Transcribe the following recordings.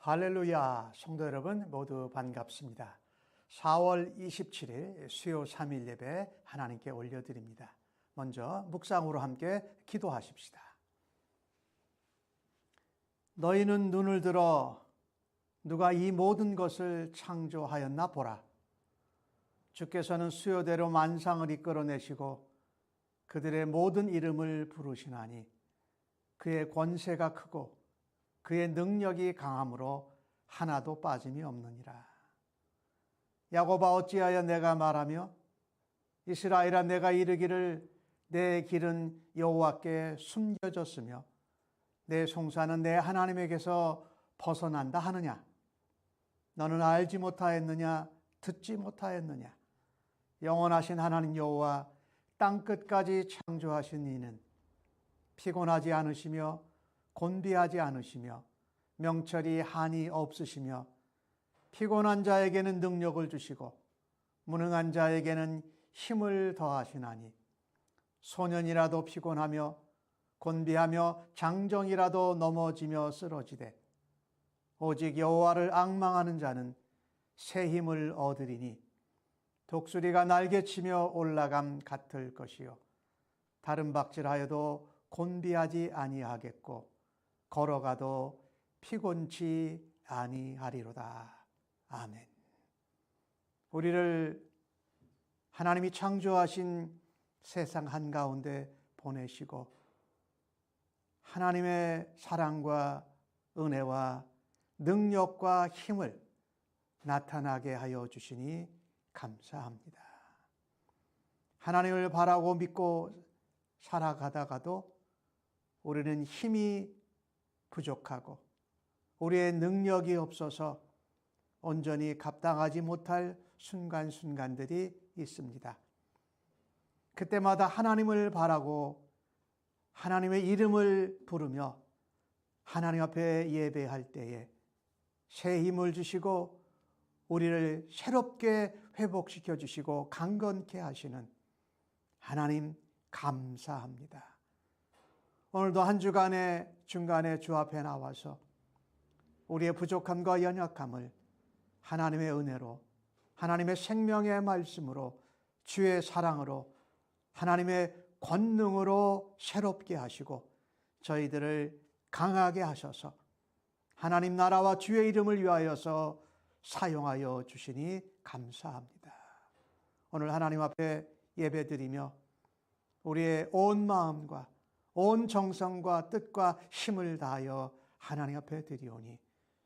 할렐루야, 성도 여러분 모두 반갑습니다. 4월 27일 수요 3일 예배 하나님께 올려드립니다. 먼저 묵상으로 함께 기도하십시다. 너희는 눈을 들어 누가 이 모든 것을 창조하였나 보라. 주께서는 수요대로 만상을 이끌어내시고 그들의 모든 이름을 부르시나니 그의 권세가 크고 그의 능력이 강함으로 하나도 빠짐이 없느니라. 야곱아, 어찌하여 내가 말하며 이스라엘아, 내가 이르기를 내 길은 여호와께 숨겨졌으며 내 송사는 내 하나님에게서 벗어난다 하느냐. 너는 알지 못하였느냐, 듣지 못하였느냐. 영원하신 하나님 여호와 땅끝까지 창조하신 이는 피곤하지 않으시며 곤비하지 않으시며 명철이 한이 없으시며 피곤한 자에게는 능력을 주시고 무능한 자에게는 힘을 더하시나니 소년이라도 피곤하며 곤비하며 장정이라도 넘어지며 쓰러지되 오직 여호와를 앙망하는 자는 새 힘을 얻으리니 독수리가 날개치며 올라감 같을 것이요 다른 박질하여도 곤비하지 아니하겠고 걸어가도 피곤치 아니하리로다. 아멘. 우리를 하나님이 창조하신 세상 한가운데 보내시고 하나님의 사랑과 은혜와 능력과 힘을 나타나게 하여 주시니 감사합니다. 하나님을 바라고 믿고 살아가다가도 우리는 힘이 부족하고 우리의 능력이 없어서 온전히 감당하지 못할 순간순간들이 있습니다. 그때마다 하나님을 바라고 하나님의 이름을 부르며 하나님 앞에 예배할 때에 새 힘을 주시고 우리를 새롭게 회복시켜 주시고 강건케 하시는 하나님 감사합니다. 오늘도 한 주간의 중간에 주 앞에 나와서 우리의 부족함과 연약함을 하나님의 은혜로 하나님의 생명의 말씀으로 주의 사랑으로 하나님의 권능으로 새롭게 하시고 저희들을 강하게 하셔서 하나님 나라와 주의 이름을 위하여서 사용하여 주시니 감사합니다. 오늘 하나님 앞에 예배드리며 우리의 온 마음과 온 정성과 뜻과 힘을 다하여 하나님 앞에 드리오니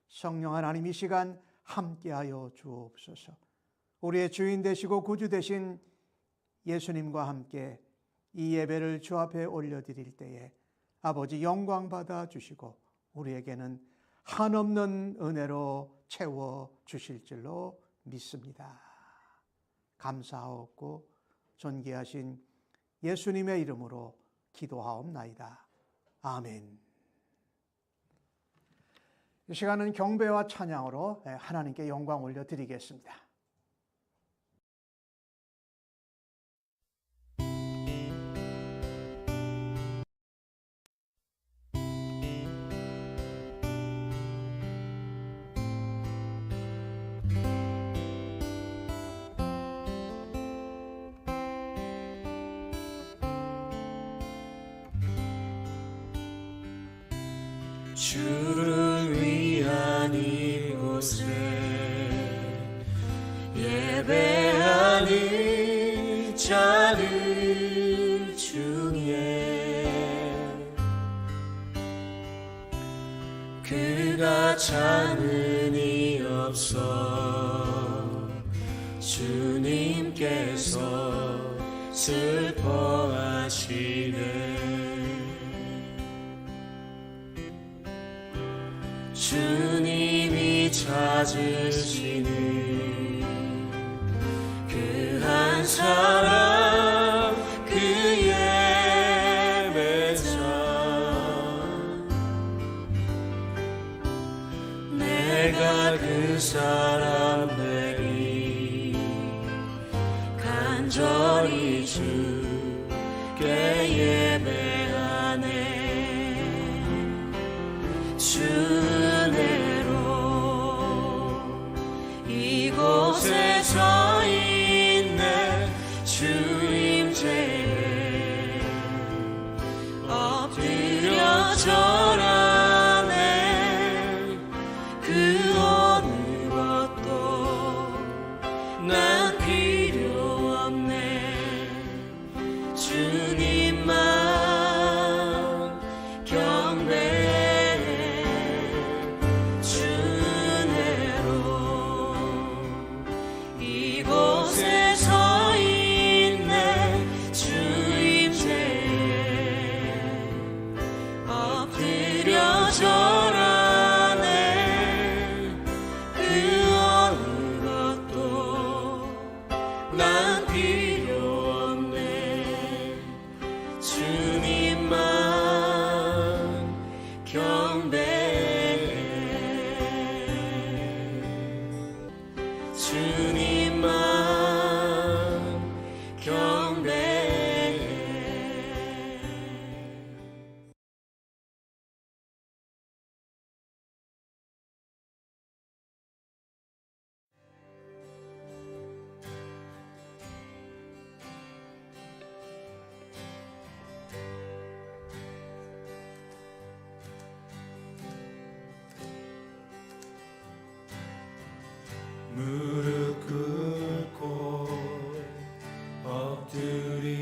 성령 하나님 이 시간 함께하여 주옵소서. 우리의 주인 되시고 구주 되신 예수님과 함께 이 예배를 주 앞에 올려드릴 때에 아버지 영광 받아 주시고 우리에게는 한없는 은혜로 채워 주실 줄로 믿습니다. 감사하옵고 존귀하신 예수님의 이름으로 기도하옵나이다. 아멘. 이 시간은 경배와 찬양으로 하나님께 영광 올려드리겠습니다. 주를 위한 이곳에 예배하는 자들 중에 그가 찾는이 없어 주님께서 슬퍼하시네. 주님이 찾으시는 그 한 사람 그 예배자 내가 그 사람 되리 간절히 주께 예배하네. 주 은혜로 이곳에 서 있네 주임제에 엎드려 절하네 그 어느 것도 난 필요 없네 주님만 경배해 주내로 이곳에 서 있네 주임제에 엎드려 절하네 그 어느 것도 난 필요 없네 주님만 경배해 주님만 경배해 무릎 꿇고 엎드리니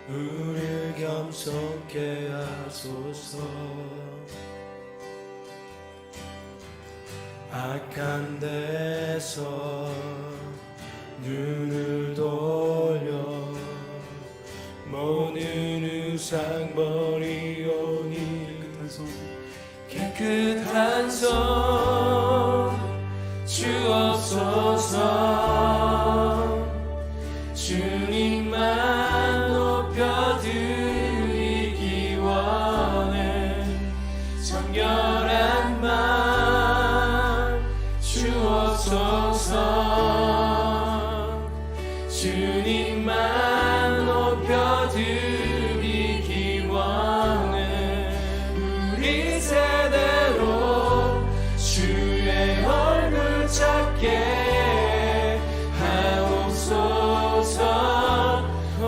우릴 겸손케 하소서 악한 데서 눈을 돌려 모든 우상 버리오니 깨끗한 손 주옵소서 주님만 높여드리기 원해 정결한 맘 주옵소서 주님만 높여드리기 원해 우리 세대로 주의 얼굴 찾게 하옵소서 오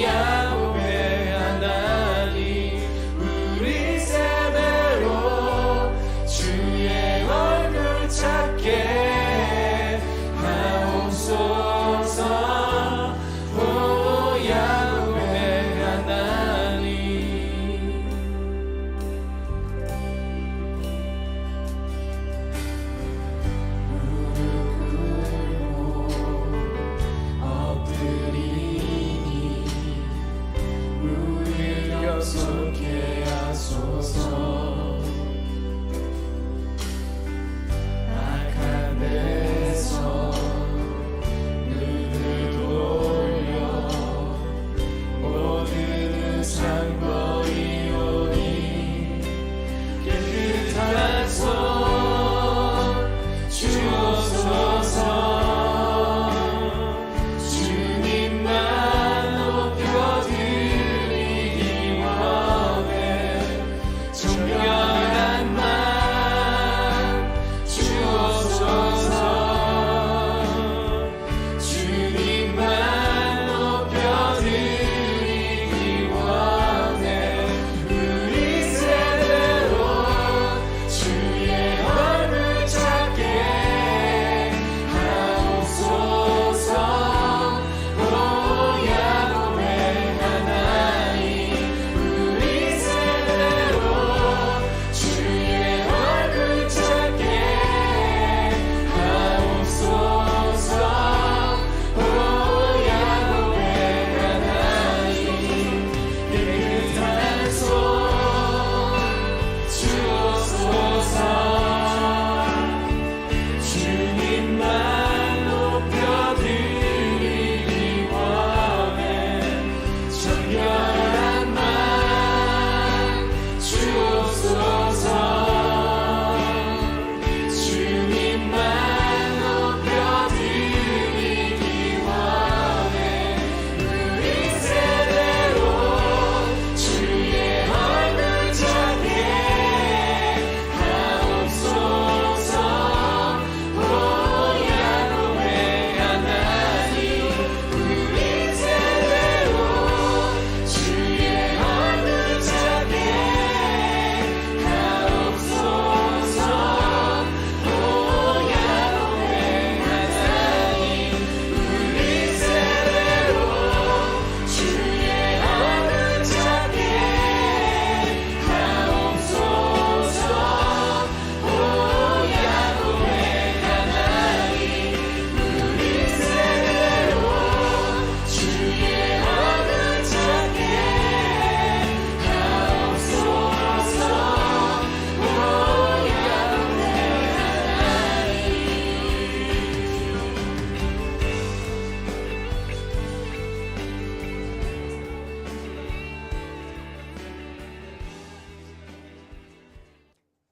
야훼 하나님 우리 세대로 주의 얼굴 찾게 하옵소서 오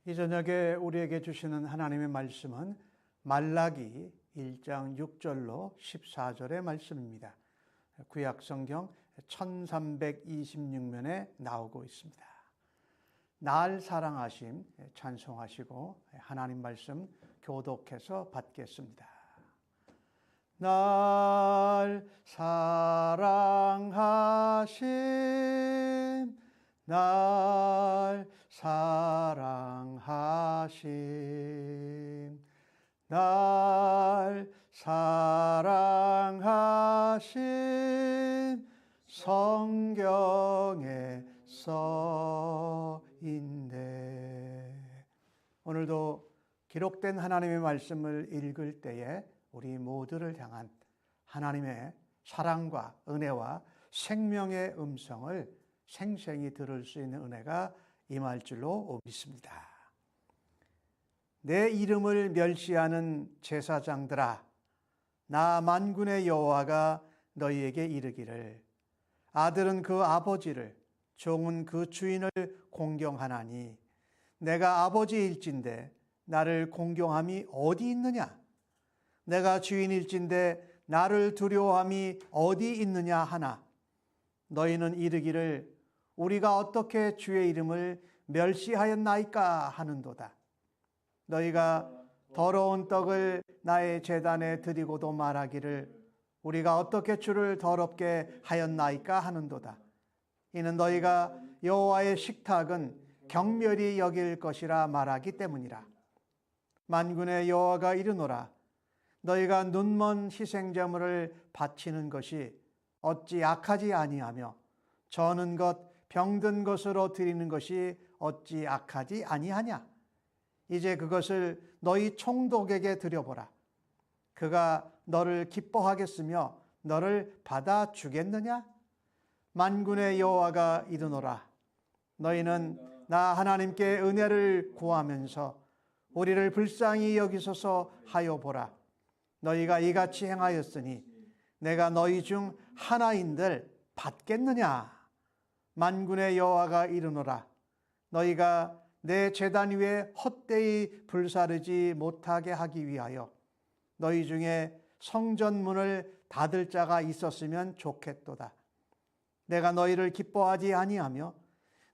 이 저녁에 우리에게 주시는 하나님의 말씀은 말라기 1장 6절로 14절의 말씀입니다. 구약 성경 1326면에 나오고 있습니다. 날 사랑하심 찬송하시고 하나님 말씀 교독해서 받겠습니다. 날 사랑하심 날 사랑하심 날 사랑하심 성경에 써있네. 오늘도 기록된 하나님의 말씀을 읽을 때에 우리 모두를 향한 하나님의 사랑과 은혜와 생명의 음성을 생생히 들을 수 있는 은혜가 임할 줄로 믿습니다. 내 이름을 멸시하는 제사장들아, 나 만군의 여호와가 너희에게 이르기를 아들은 그 아버지를 종은 그 주인을 공경하나니 내가 아버지일진데 나를 공경함이 어디 있느냐? 내가 주인일진데 나를 두려워함이 어디 있느냐 하나 너희는 이르기를 우리가 어떻게 주의 이름을 멸시하였나이까 하는도다. 너희가 더러운 떡을 나의 제단에 드리고도 말하기를 우리가 어떻게 주를 더럽게 하였나이까 하는도다. 이는 너희가 여호와의 식탁은 경멸히 여길 것이라 말하기 때문이라. 만군의 여호와가 이르노라. 너희가 눈먼 희생제물을 바치는 것이 어찌 악하지 아니하며 저는 것 병든 것으로 드리는 것이 어찌 악하지 아니하냐. 이제 그것을 너희 총독에게 드려보라. 그가 너를 기뻐하겠으며 너를 받아주겠느냐? 만군의 여호와가 이르노라. 너희는 나 하나님께 은혜를 구하면서 우리를 불쌍히 여기소서 하여 보라. 너희가 이같이 행하였으니 내가 너희 중 하나인들 받겠느냐? 만군의 여호와가 이르노라. 너희가 내 제단 위에 헛되이 불사르지 못하게 하기 위하여 너희 중에 성전문을 닫을 자가 있었으면 좋겠도다. 내가 너희를 기뻐하지 아니하며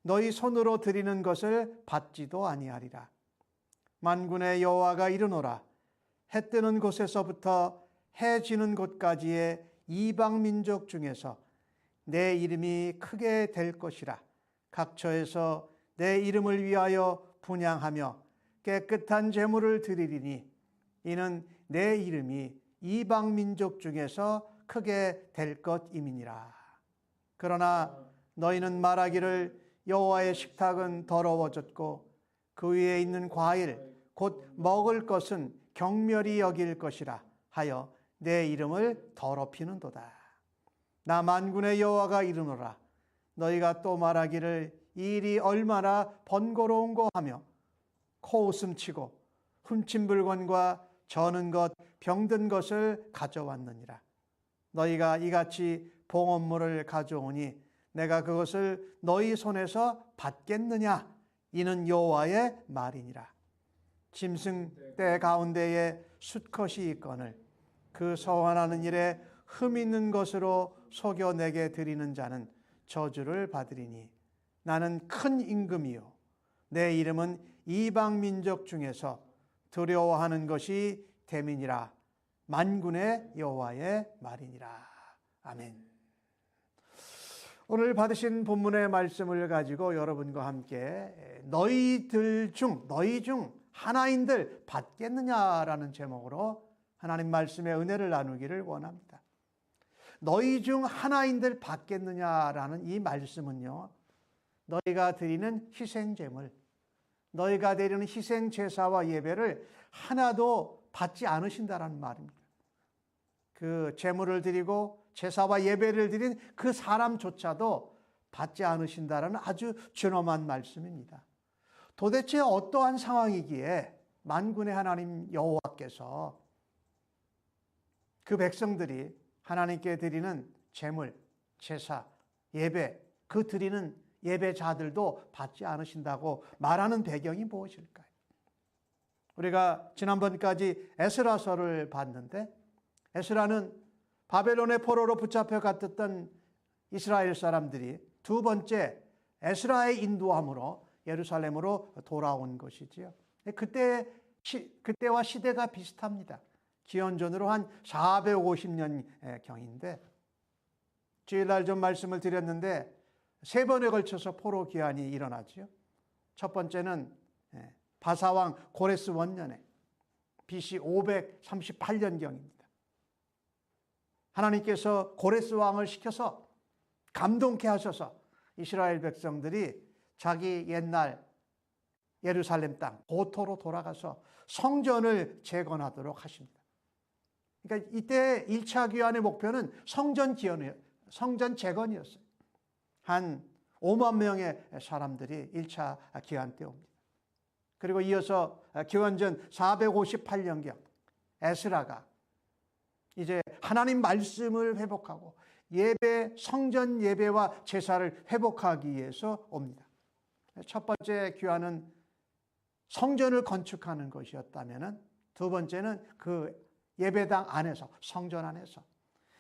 너희 손으로 드리는 것을 받지도 아니하리라. 만군의 여호와가 이르노라. 해 뜨는 곳에서부터 해 지는 곳까지의 이방 민족 중에서 내 이름이 크게 될 것이라. 각처에서 내 이름을 위하여 분향하며 깨끗한 제물을 드리리니 이는 내 이름이 이방 민족 중에서 크게 될 것임이니라. 그러나 너희는 말하기를 여호와의 식탁은 더러워졌고 그 위에 있는 과일 곧 먹을 것은 경멸히 여길 것이라 하여 내 이름을 더럽히는도다. 나 만군의 여호와가 이르노라. 너희가 또 말하기를 이 일이 얼마나 번거로운고 하며 코웃음치고 훔친 물건과 저는 것 병든 것을 가져왔느니라. 너희가 이같이 봉헌물을 가져오니 내가 그것을 너희 손에서 받겠느냐? 이는 여호와의 말이니라. 짐승 때 가운데에 수컷이 있거늘 그 서원하는 일에 흠 있는 것으로 속여 내게 드리는 자는 저주를 받으리니 나는 큰 임금이요 내 이름은 이방 민족 중에서 두려워하는 것이 됨이니라. 만군의 여호와의 말이니라. 아멘. 오늘 받으신 본문의 말씀을 가지고 여러분과 함께 너희 중 하나인들 받겠느냐라는 제목으로 하나님 말씀의 은혜를 나누기를 원합니다. 너희 중 하나인들 받겠느냐라는 이 말씀은요, 너희가 드리는 희생제물, 너희가 드리는 희생제사와 예배를 하나도 받지 않으신다라는 말입니다. 그 제물을 드리고 제사와 예배를 드린 그 사람조차도 받지 않으신다라는 아주 준엄한 말씀입니다. 도대체 어떠한 상황이기에 만군의 하나님 여호와께서 그 백성들이 하나님께 드리는 제물, 제사, 예배, 그 드리는 예배자들도 받지 않으신다고 말하는 배경이 무엇일까요? 우리가 지난번까지 에스라서를 봤는데, 에스라는 바벨론의 포로로 붙잡혀 갔던 이스라엘 사람들이 두 번째 에스라의 인도함으로 예루살렘으로 돌아온 것이지요. 그때와 시대가 비슷합니다. 기원전으로 한 450년경인데, 주일날 좀 말씀을 드렸는데 세 번에 걸쳐서 포로 귀환이 일어나죠. 첫 번째는 바사왕 고레스 원년에 BC 538년경입니다. 하나님께서 고레스 왕을 시켜서 감동케 하셔서 이스라엘 백성들이 자기 옛날 예루살렘 땅 고토로 돌아가서 성전을 재건하도록 하십니다. 그러니까 이때 1차 귀환의 목표는 성전 재건이었어요. 한 5만 명의 사람들이 1차 귀환 때 옵니다. 그리고 이어서 기원전 458년경 에스라가 이제 하나님 말씀을 회복하고 성전 예배와 제사를 회복하기 위해서 옵니다. 첫 번째 귀환은 성전을 건축하는 것이었다면, 두 번째는 그 예배당 안에서, 성전 안에서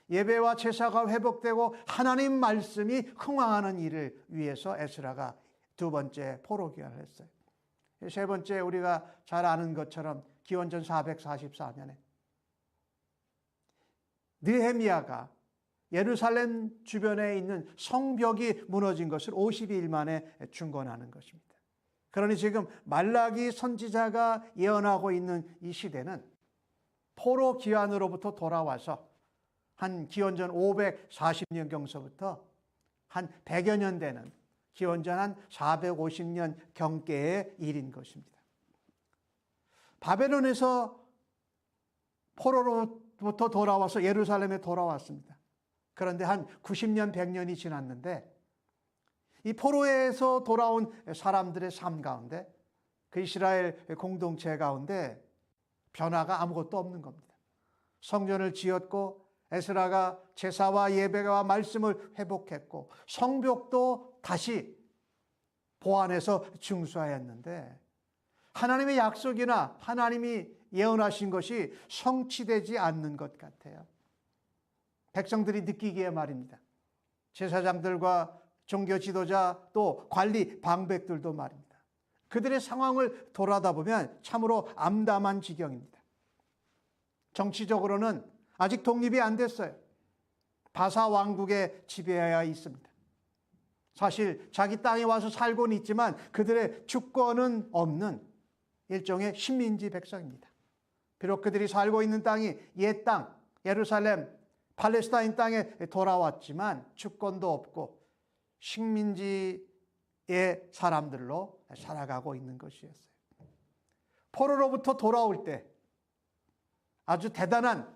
예배와 제사가 회복되고 하나님 말씀이 흥왕하는 일을 위해서 에스라가 두 번째 포로 귀환을 했어요. 세 번째, 우리가 잘 아는 것처럼 기원전 444년에 느헤미야가 예루살렘 주변에 있는 성벽이 무너진 것을 52일 만에 중건하는 것입니다. 그러니 지금 말라기 선지자가 예언하고 있는 이 시대는 포로 귀환으로부터 돌아와서 한 기원전 540년경서부터 한 100여 년 되는 기원전 한 450년 경께의 일인 것입니다. 바벨론에서 포로로부터 돌아와서 예루살렘에 돌아왔습니다. 그런데 한 90년, 100년이 지났는데 이 포로에서 돌아온 사람들의 삶 가운데, 그 이스라엘 공동체 가운데 변화가 아무것도 없는 겁니다. 성전을 지었고 에스라가 제사와 예배와 말씀을 회복했고 성벽도 다시 보완해서 증수하였는데, 하나님의 약속이나 하나님이 예언하신 것이 성취되지 않는 것 같아요. 백성들이 느끼기에 말입니다. 제사장들과 종교 지도자 또 관리 방백들도 말입니다. 그들의 상황을 돌아다 보면 참으로 암담한 지경입니다. 정치적으로는 아직 독립이 안 됐어요. 바사 왕국의 지배하에 있습니다. 사실 자기 땅에 와서 살고는 있지만 그들의 주권은 없는 일종의 식민지 백성입니다. 비록 그들이 살고 있는 땅이 옛 땅, 예루살렘, 팔레스타인 땅에 돌아왔지만 주권도 없고 식민지의 사람들로 살아가고 있는 것이었어요. 포로로부터 돌아올 때 아주 대단한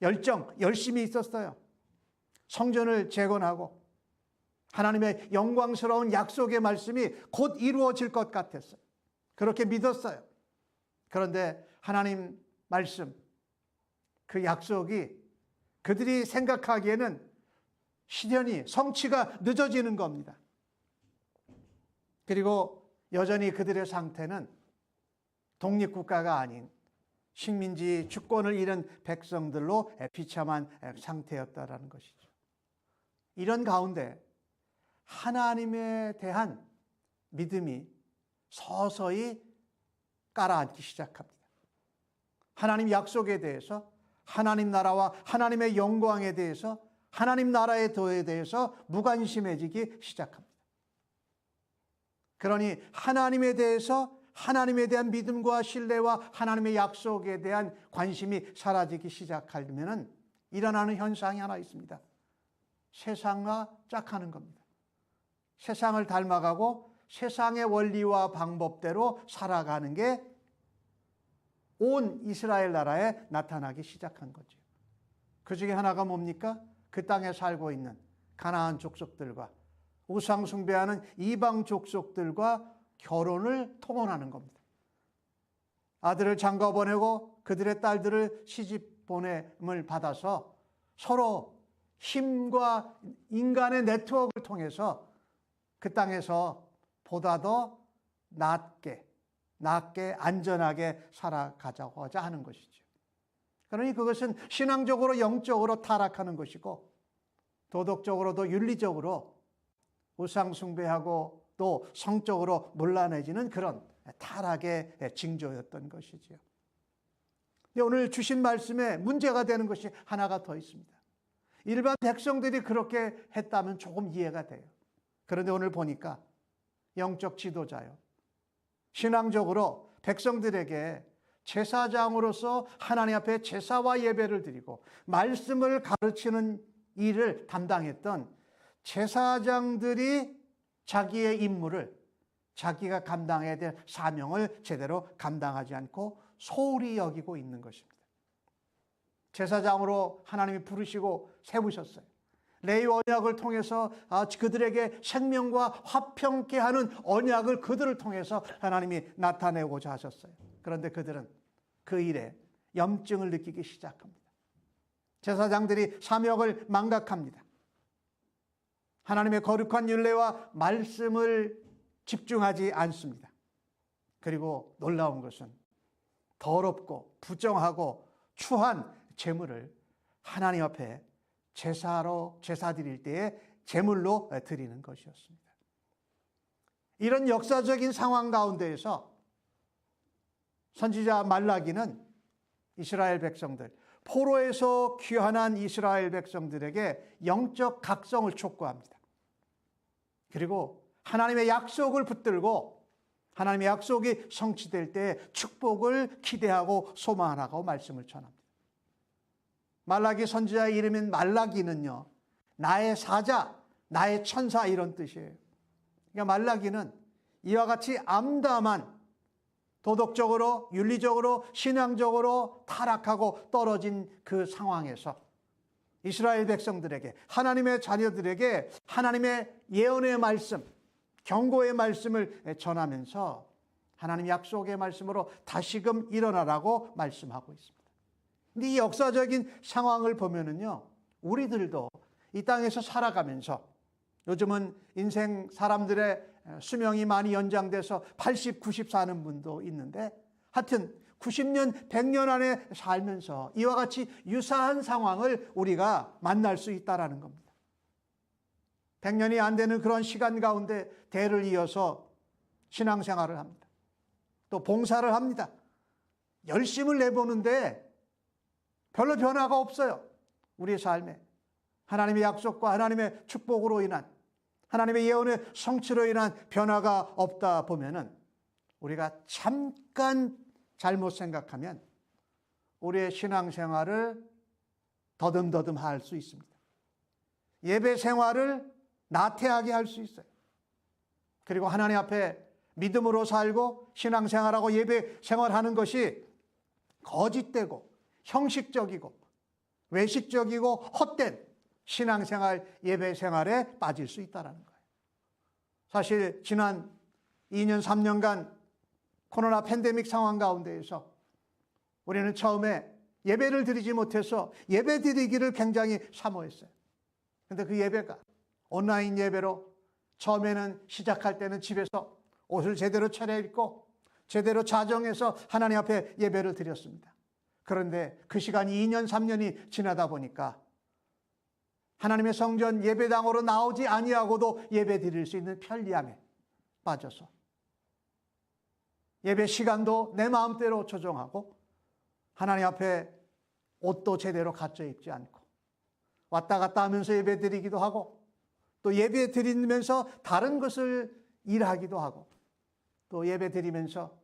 열심이 있었어요. 성전을 재건하고 하나님의 영광스러운 약속의 말씀이 곧 이루어질 것 같았어요. 그렇게 믿었어요. 그런데 하나님 말씀, 그 약속이 그들이 생각하기에는 시련이, 성취가 늦어지는 겁니다. 그리고 여전히 그들의 상태는 독립국가가 아닌 식민지 주권을 잃은 백성들로 비참한 상태였다라는 것이죠. 이런 가운데 하나님에 대한 믿음이 서서히 깔아앉기 시작합니다. 하나님 약속에 대해서, 하나님 나라와 하나님의 영광에 대해서, 하나님 나라의 도에 대해서 무관심해지기 시작합니다. 그러니 하나님에 대해서, 하나님에 대한 믿음과 신뢰와 하나님의 약속에 대한 관심이 사라지기 시작하면 일어나는 현상이 하나 있습니다. 세상과 짝하는 겁니다. 세상을 닮아가고 세상의 원리와 방법대로 살아가는 게 온 이스라엘 나라에 나타나기 시작한 거죠. 그 중에 하나가 뭡니까? 그 땅에 살고 있는 가나안 족속들과 우상 숭배하는 이방 족속들과 결혼을 통혼하는 겁니다. 아들을 장가 보내고 그들의 딸들을 시집 보냄을 받아서 서로 힘과 인간의 네트워크를 통해서 그 땅에서 보다 더 낫게 안전하게 살아가자고자 하는 것이죠. 그러니 그것은 신앙적으로 영적으로 타락하는 것이고 도덕적으로도 윤리적으로 우상 숭배하고 또 성적으로 문란해지는 그런 타락의 징조였던 것이죠. 오늘 주신 말씀에 문제가 되는 것이 하나가 더 있습니다. 일반 백성들이 그렇게 했다면 조금 이해가 돼요. 그런데 오늘 보니까 영적 지도자요, 신앙적으로 백성들에게 제사장으로서 하나님 앞에 제사와 예배를 드리고 말씀을 가르치는 일을 담당했던 제사장들이 자기의 임무를, 자기가 감당해야 될 사명을 제대로 감당하지 않고 소홀히 여기고 있는 것입니다. 제사장으로 하나님이 부르시고 세우셨어요. 레위 언약을 통해서 그들에게 생명과 화평케 하는 언약을 그들을 통해서 하나님이 나타내고자 하셨어요. 그런데 그들은 그 일에 염증을 느끼기 시작합니다. 제사장들이 사명을 망각합니다. 하나님의 거룩한 율례와 말씀을 집중하지 않습니다. 그리고 놀라운 것은 더럽고 부정하고 추한 제물을 하나님 앞에 제사 드릴 때에 제물로 드리는 것이었습니다. 이런 역사적인 상황 가운데에서 선지자 말라기는 이스라엘 백성들, 포로에서 귀환한 이스라엘 백성들에게 영적 각성을 촉구합니다. 그리고 하나님의 약속을 붙들고 하나님의 약속이 성취될 때 축복을 기대하고 소망하라고 말씀을 전합니다. 말라기 선지자의 이름인 말라기는요, 나의 사자, 나의 천사 이런 뜻이에요. 그러니까 말라기는 이와 같이 암담한 도덕적으로, 윤리적으로, 신앙적으로 타락하고 떨어진 그 상황에서 이스라엘 백성들에게, 하나님의 자녀들에게 하나님의 예언의 말씀, 경고의 말씀을 전하면서 하나님 약속의 말씀으로 다시금 일어나라고 말씀하고 있습니다. 근데 이 역사적인 상황을 보면은요, 우리들도 이 땅에서 살아가면서 요즘은 인생 사람들의 수명이 많이 연장돼서 80, 90 사는 분도 있는데 하여튼 90년, 100년 안에 살면서 이와 같이 유사한 상황을 우리가 만날 수 있다는 겁니다. 100년이 안 되는 그런 시간 가운데 대를 이어서 신앙생활을 합니다. 또 봉사를 합니다. 열심을 내보는데 별로 변화가 없어요. 우리의 삶에. 하나님의 약속과 하나님의 축복으로 인한, 하나님의 예언의 성취로 인한 변화가 없다 보면은 우리가 잠깐 잘못 생각하면 우리의 신앙생활을 더듬더듬 할 수 있습니다. 예배 생활을 나태하게 할 수 있어요. 그리고 하나님 앞에 믿음으로 살고 신앙생활하고 예배 생활하는 것이 거짓되고 형식적이고 외식적이고 헛된 신앙생활, 예배생활에 빠질 수 있다는 거예요. 사실 지난 2년, 3년간 코로나 팬데믹 상황 가운데에서 우리는 처음에 예배를 드리지 못해서 예배 드리기를 굉장히 사모했어요. 그런데 그 예배가 온라인 예배로 처음에는 시작할 때는 집에서 옷을 제대로 차려입고 제대로 자정해서 하나님 앞에 예배를 드렸습니다. 그런데 그 시간이 2년, 3년이 지나다 보니까 하나님의 성전 예배당으로 나오지 아니하고도 예배 드릴 수 있는 편리함에 빠져서 예배 시간도 내 마음대로 조정하고 하나님 앞에 옷도 제대로 갖춰 입지 않고 왔다 갔다 하면서 예배 드리기도 하고 또 예배 드리면서 다른 것을 일하기도 하고 또 예배 드리면서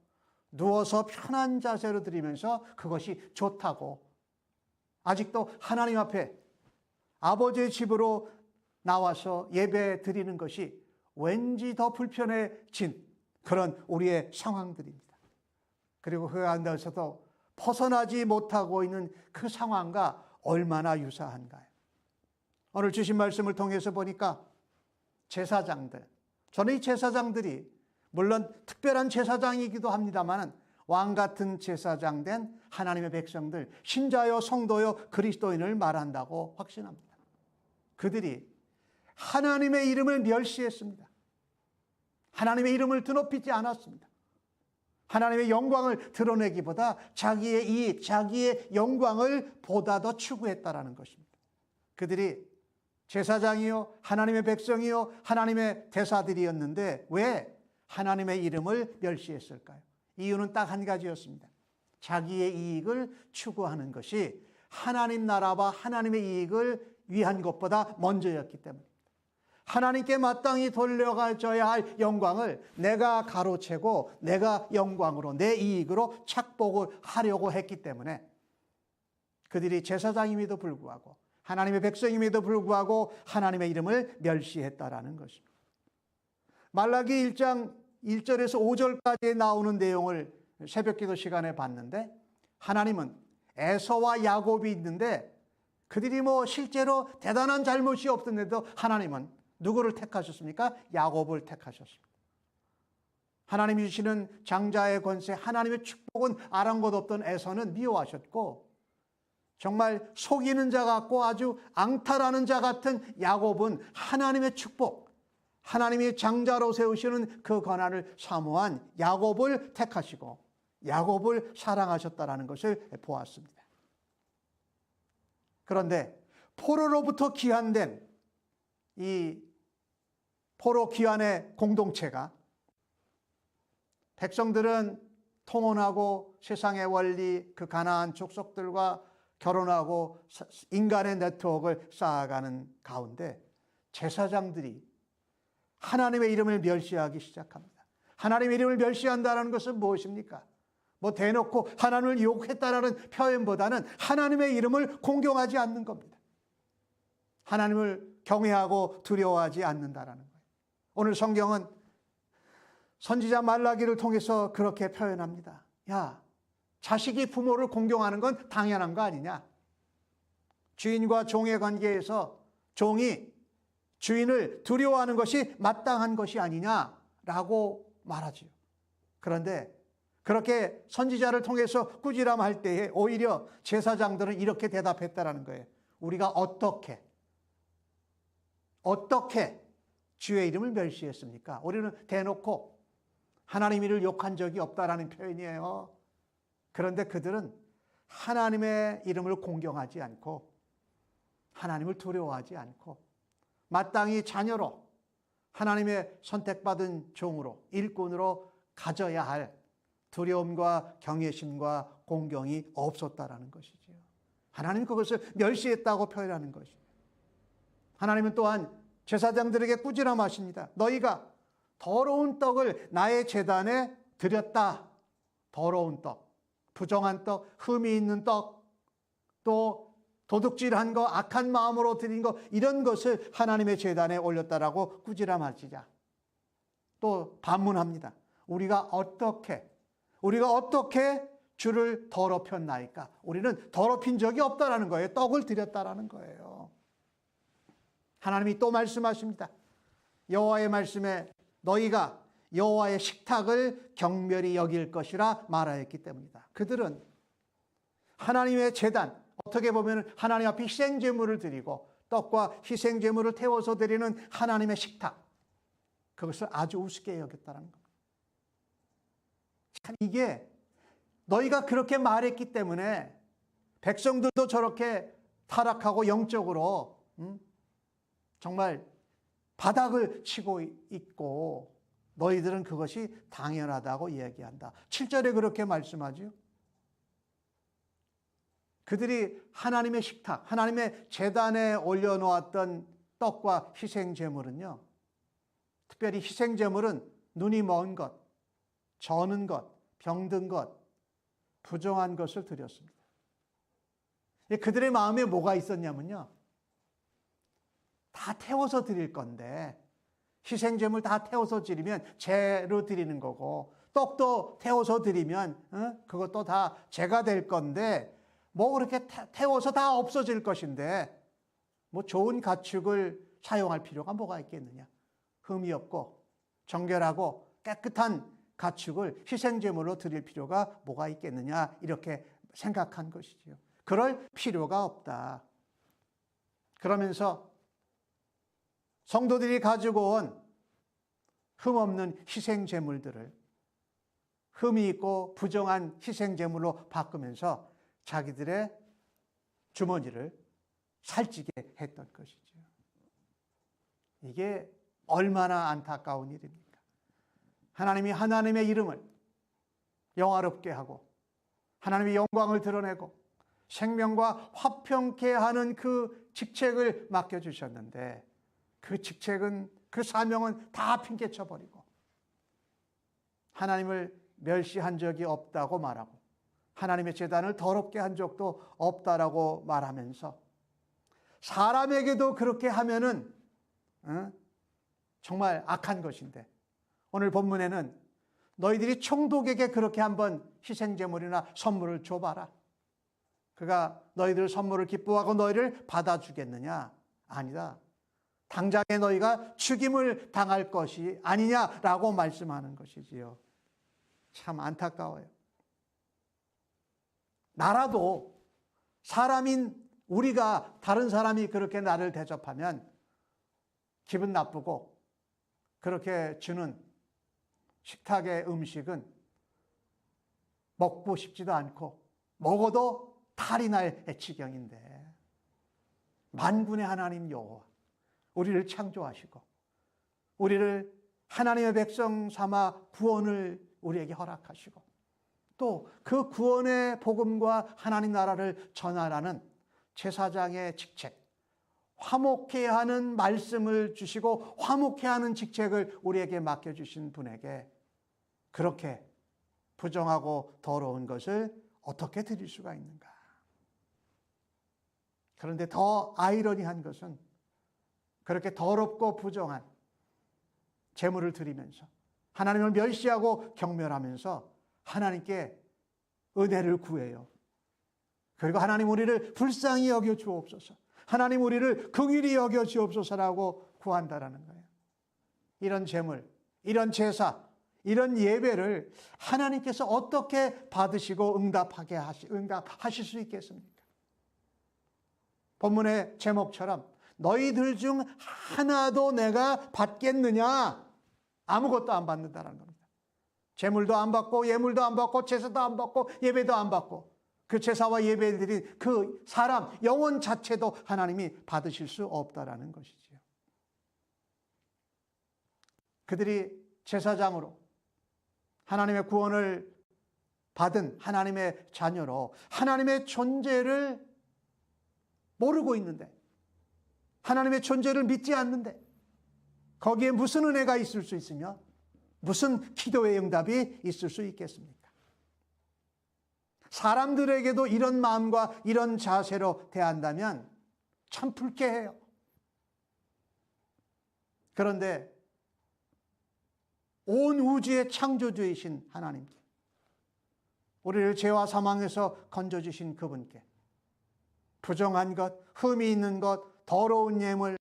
누워서 편한 자세로 드리면서 그것이 좋다고 아직도 하나님 앞에 아버지의 집으로 나와서 예배 드리는 것이 왠지 더 불편해진 그런 우리의 상황들입니다. 그리고 그 가운데서도 벗어나지 못하고 있는 그 상황과 얼마나 유사한가요? 오늘 주신 말씀을 통해서 보니까 제사장들, 저는 이 제사장들이 물론 특별한 제사장이기도 합니다만 왕 같은 제사장 된 하나님의 백성들, 신자요 성도요 그리스도인을 말한다고 확신합니다. 그들이 하나님의 이름을 멸시했습니다. 하나님의 이름을 드높이지 않았습니다. 하나님의 영광을 드러내기보다 자기의 이익, 자기의 영광을 보다 더 추구했다라는 것입니다. 그들이 제사장이요, 하나님의 백성이요, 하나님의 대사들이었는데 왜 하나님의 이름을 멸시했을까요? 이유는 딱 한 가지였습니다. 자기의 이익을 추구하는 것이 하나님 나라와 하나님의 이익을 위한 것보다 먼저였기 때문입니다. 하나님께 마땅히 돌려가져야 할 영광을 내가 가로채고 내가 영광으로 내 이익으로 착복을 하려고 했기 때문에 그들이 제사장임에도 불구하고 하나님의 백성임에도 불구하고 하나님의 이름을 멸시했다라는 것입니다. 말라기 1장 1절에서 5절까지 나오는 내용을 새벽기도 시간에 봤는데 하나님은 에서와 야곱이 있는데 그들이 실제로 대단한 잘못이 없던데도 하나님은 누구를 택하셨습니까? 야곱을 택하셨습니다. 하나님이 주시는 장자의 권세, 하나님의 축복은 아랑곳 없던 에서는 미워하셨고 정말 속이는 자 같고 아주 앙탈하는 자 같은 야곱은 하나님의 축복, 하나님이 장자로 세우시는 그 권한을 사모한 야곱을 택하시고 야곱을 사랑하셨다는 것을 보았습니다. 그런데 포로로부터 귀환된 이 포로 귀환의 공동체가 백성들은 통혼하고 세상의 원리, 그 가나안 족속들과 결혼하고 인간의 네트워크를 쌓아가는 가운데 제사장들이 하나님의 이름을 멸시하기 시작합니다. 하나님의 이름을 멸시한다는 것은 무엇입니까? 대놓고 하나님을 욕했다라는 표현보다는 하나님의 이름을 공경하지 않는 겁니다. 하나님을 경외하고 두려워하지 않는다라는 거예요. 오늘 성경은 선지자 말라기를 통해서 그렇게 표현합니다. 야, 자식이 부모를 공경하는 건 당연한 거 아니냐? 주인과 종의 관계에서 종이 주인을 두려워하는 것이 마땅한 것이 아니냐라고 말하지요. 그런데 그렇게 선지자를 통해서 꾸지람할 때에 오히려 제사장들은 이렇게 대답했다라는 거예요. 우리가 어떻게 주의 이름을 멸시했습니까? 우리는 대놓고 하나님 이름을 욕한 적이 없다라는 표현이에요. 그런데 그들은 하나님의 이름을 공경하지 않고 하나님을 두려워하지 않고 마땅히 자녀로 하나님의 선택받은 종으로 일꾼으로 가져야 할 두려움과 경외심과 공경이 없었다라는 것이지요. 하나님 그것을 멸시했다고 표현하는 것이에요. 하나님은 또한 제사장들에게 꾸지람하십니다. 너희가 더러운 떡을 나의 제단에 드렸다. 더러운 떡, 부정한 떡, 흠이 있는 떡, 또 도둑질한 거, 악한 마음으로 드린 거, 이런 것을 하나님의 제단에 올렸다라고 꾸지람하시자. 또 반문합니다. 우리가 어떻게 주를 더럽혔나이까? 우리는 더럽힌 적이 없다라는 거예요. 떡을 드렸다라는 거예요. 하나님이 또 말씀하십니다. 여호와의 말씀에 너희가 여호와의 식탁을 경멸히 여길 것이라 말하였기 때문이다. 그들은 하나님의 제단, 어떻게 보면 하나님 앞에 희생제물을 드리고 떡과 희생제물을 태워서 드리는 하나님의 식탁, 그것을 아주 우습게 여겼다는 겁니다. 참 이게 너희가 그렇게 말했기 때문에 백성들도 저렇게 타락하고 영적으로 정말 바닥을 치고 있고 너희들은 그것이 당연하다고 이야기한다. 7절에 그렇게 말씀하죠. 그들이 하나님의 식탁, 하나님의 제단에 올려놓았던 떡과 희생제물은요, 특별히 희생제물은 눈이 먼 것, 저는 것, 병든 것, 부정한 것을 드렸습니다. 그들의 마음에 뭐가 있었냐면요, 다 태워서 드릴 건데 희생제물 다 태워서 드리면 제로 드리는 거고 떡도 태워서 드리면 그것도 다 제가 될 건데 그렇게 태워서 다 없어질 것인데 좋은 가축을 사용할 필요가 뭐가 있겠느냐. 흠이 없고 정결하고 깨끗한 가축을 희생제물로 드릴 필요가 뭐가 있겠느냐, 이렇게 생각한 것이지요. 그럴 필요가 없다. 그러면서 성도들이 가지고 온 흠없는 희생 제물들을 흠이 있고 부정한 희생 제물로 바꾸면서 자기들의 주머니를 살찌게 했던 것이죠. 이게 얼마나 안타까운 일입니까? 하나님이 하나님의 이름을 영화롭게 하고 하나님의 영광을 드러내고 생명과 화평케 하는 그 직책을 맡겨주셨는데 그 직책은, 그 사명은 다 핑계쳐버리고 하나님을 멸시한 적이 없다고 말하고 하나님의 제단을 더럽게 한 적도 없다라고 말하면서 사람에게도 그렇게 하면은 정말 악한 것인데 오늘 본문에는 너희들이 총독에게 그렇게 한번 희생제물이나 선물을 줘봐라. 그가 너희들 선물을 기뻐하고 너희를 받아주겠느냐? 아니다. 당장에 너희가 죽임을 당할 것이 아니냐라고 말씀하는 것이지요. 참 안타까워요. 나라도 사람인 우리가 다른 사람이 그렇게 나를 대접하면 기분 나쁘고 그렇게 주는 식탁의 음식은 먹고 싶지도 않고 먹어도 탈이 날 지경인데 만군의 하나님 여호와 우리를 창조하시고 우리를 하나님의 백성 삼아 구원을 우리에게 허락하시고 또 그 구원의 복음과 하나님 나라를 전하라는 제사장의 직책, 화목케 하는 말씀을 주시고 화목케 하는 직책을 우리에게 맡겨주신 분에게 그렇게 부정하고 더러운 것을 어떻게 드릴 수가 있는가? 그런데 더 아이러니한 것은 그렇게 더럽고 부정한 제물을 드리면서 하나님을 멸시하고 경멸하면서 하나님께 은혜를 구해요. 그리고 하나님 우리를 불쌍히 여겨 주옵소서, 하나님 우리를 긍휼히 여겨 주옵소서라고 구한다라는 거예요. 이런 제물, 이런 제사, 이런 예배를 하나님께서 어떻게 받으시고 응답하실 수 있겠습니까? 본문의 제목처럼 너희들 중 하나도 내가 받겠느냐? 아무것도 안 받는다는 겁니다. 제물도 안 받고 예물도 안 받고 제사도 안 받고 예배도 안 받고 그 제사와 예배를 드린 그 사람 영혼 자체도 하나님이 받으실 수 없다라는 것이지요. 그들이 제사장으로 하나님의 구원을 받은 하나님의 자녀로 하나님의 존재를 모르고 있는데 하나님의 존재를 믿지 않는데 거기에 무슨 은혜가 있을 수 있으며 무슨 기도의 응답이 있을 수 있겠습니까? 사람들에게도 이런 마음과 이런 자세로 대한다면 참 불쾌해요. 그런데 온 우주의 창조주이신 하나님께 우리를 죄와 사망에서 건져주신 그분께 부정한 것, 흠이 있는 것, 더러운 예물,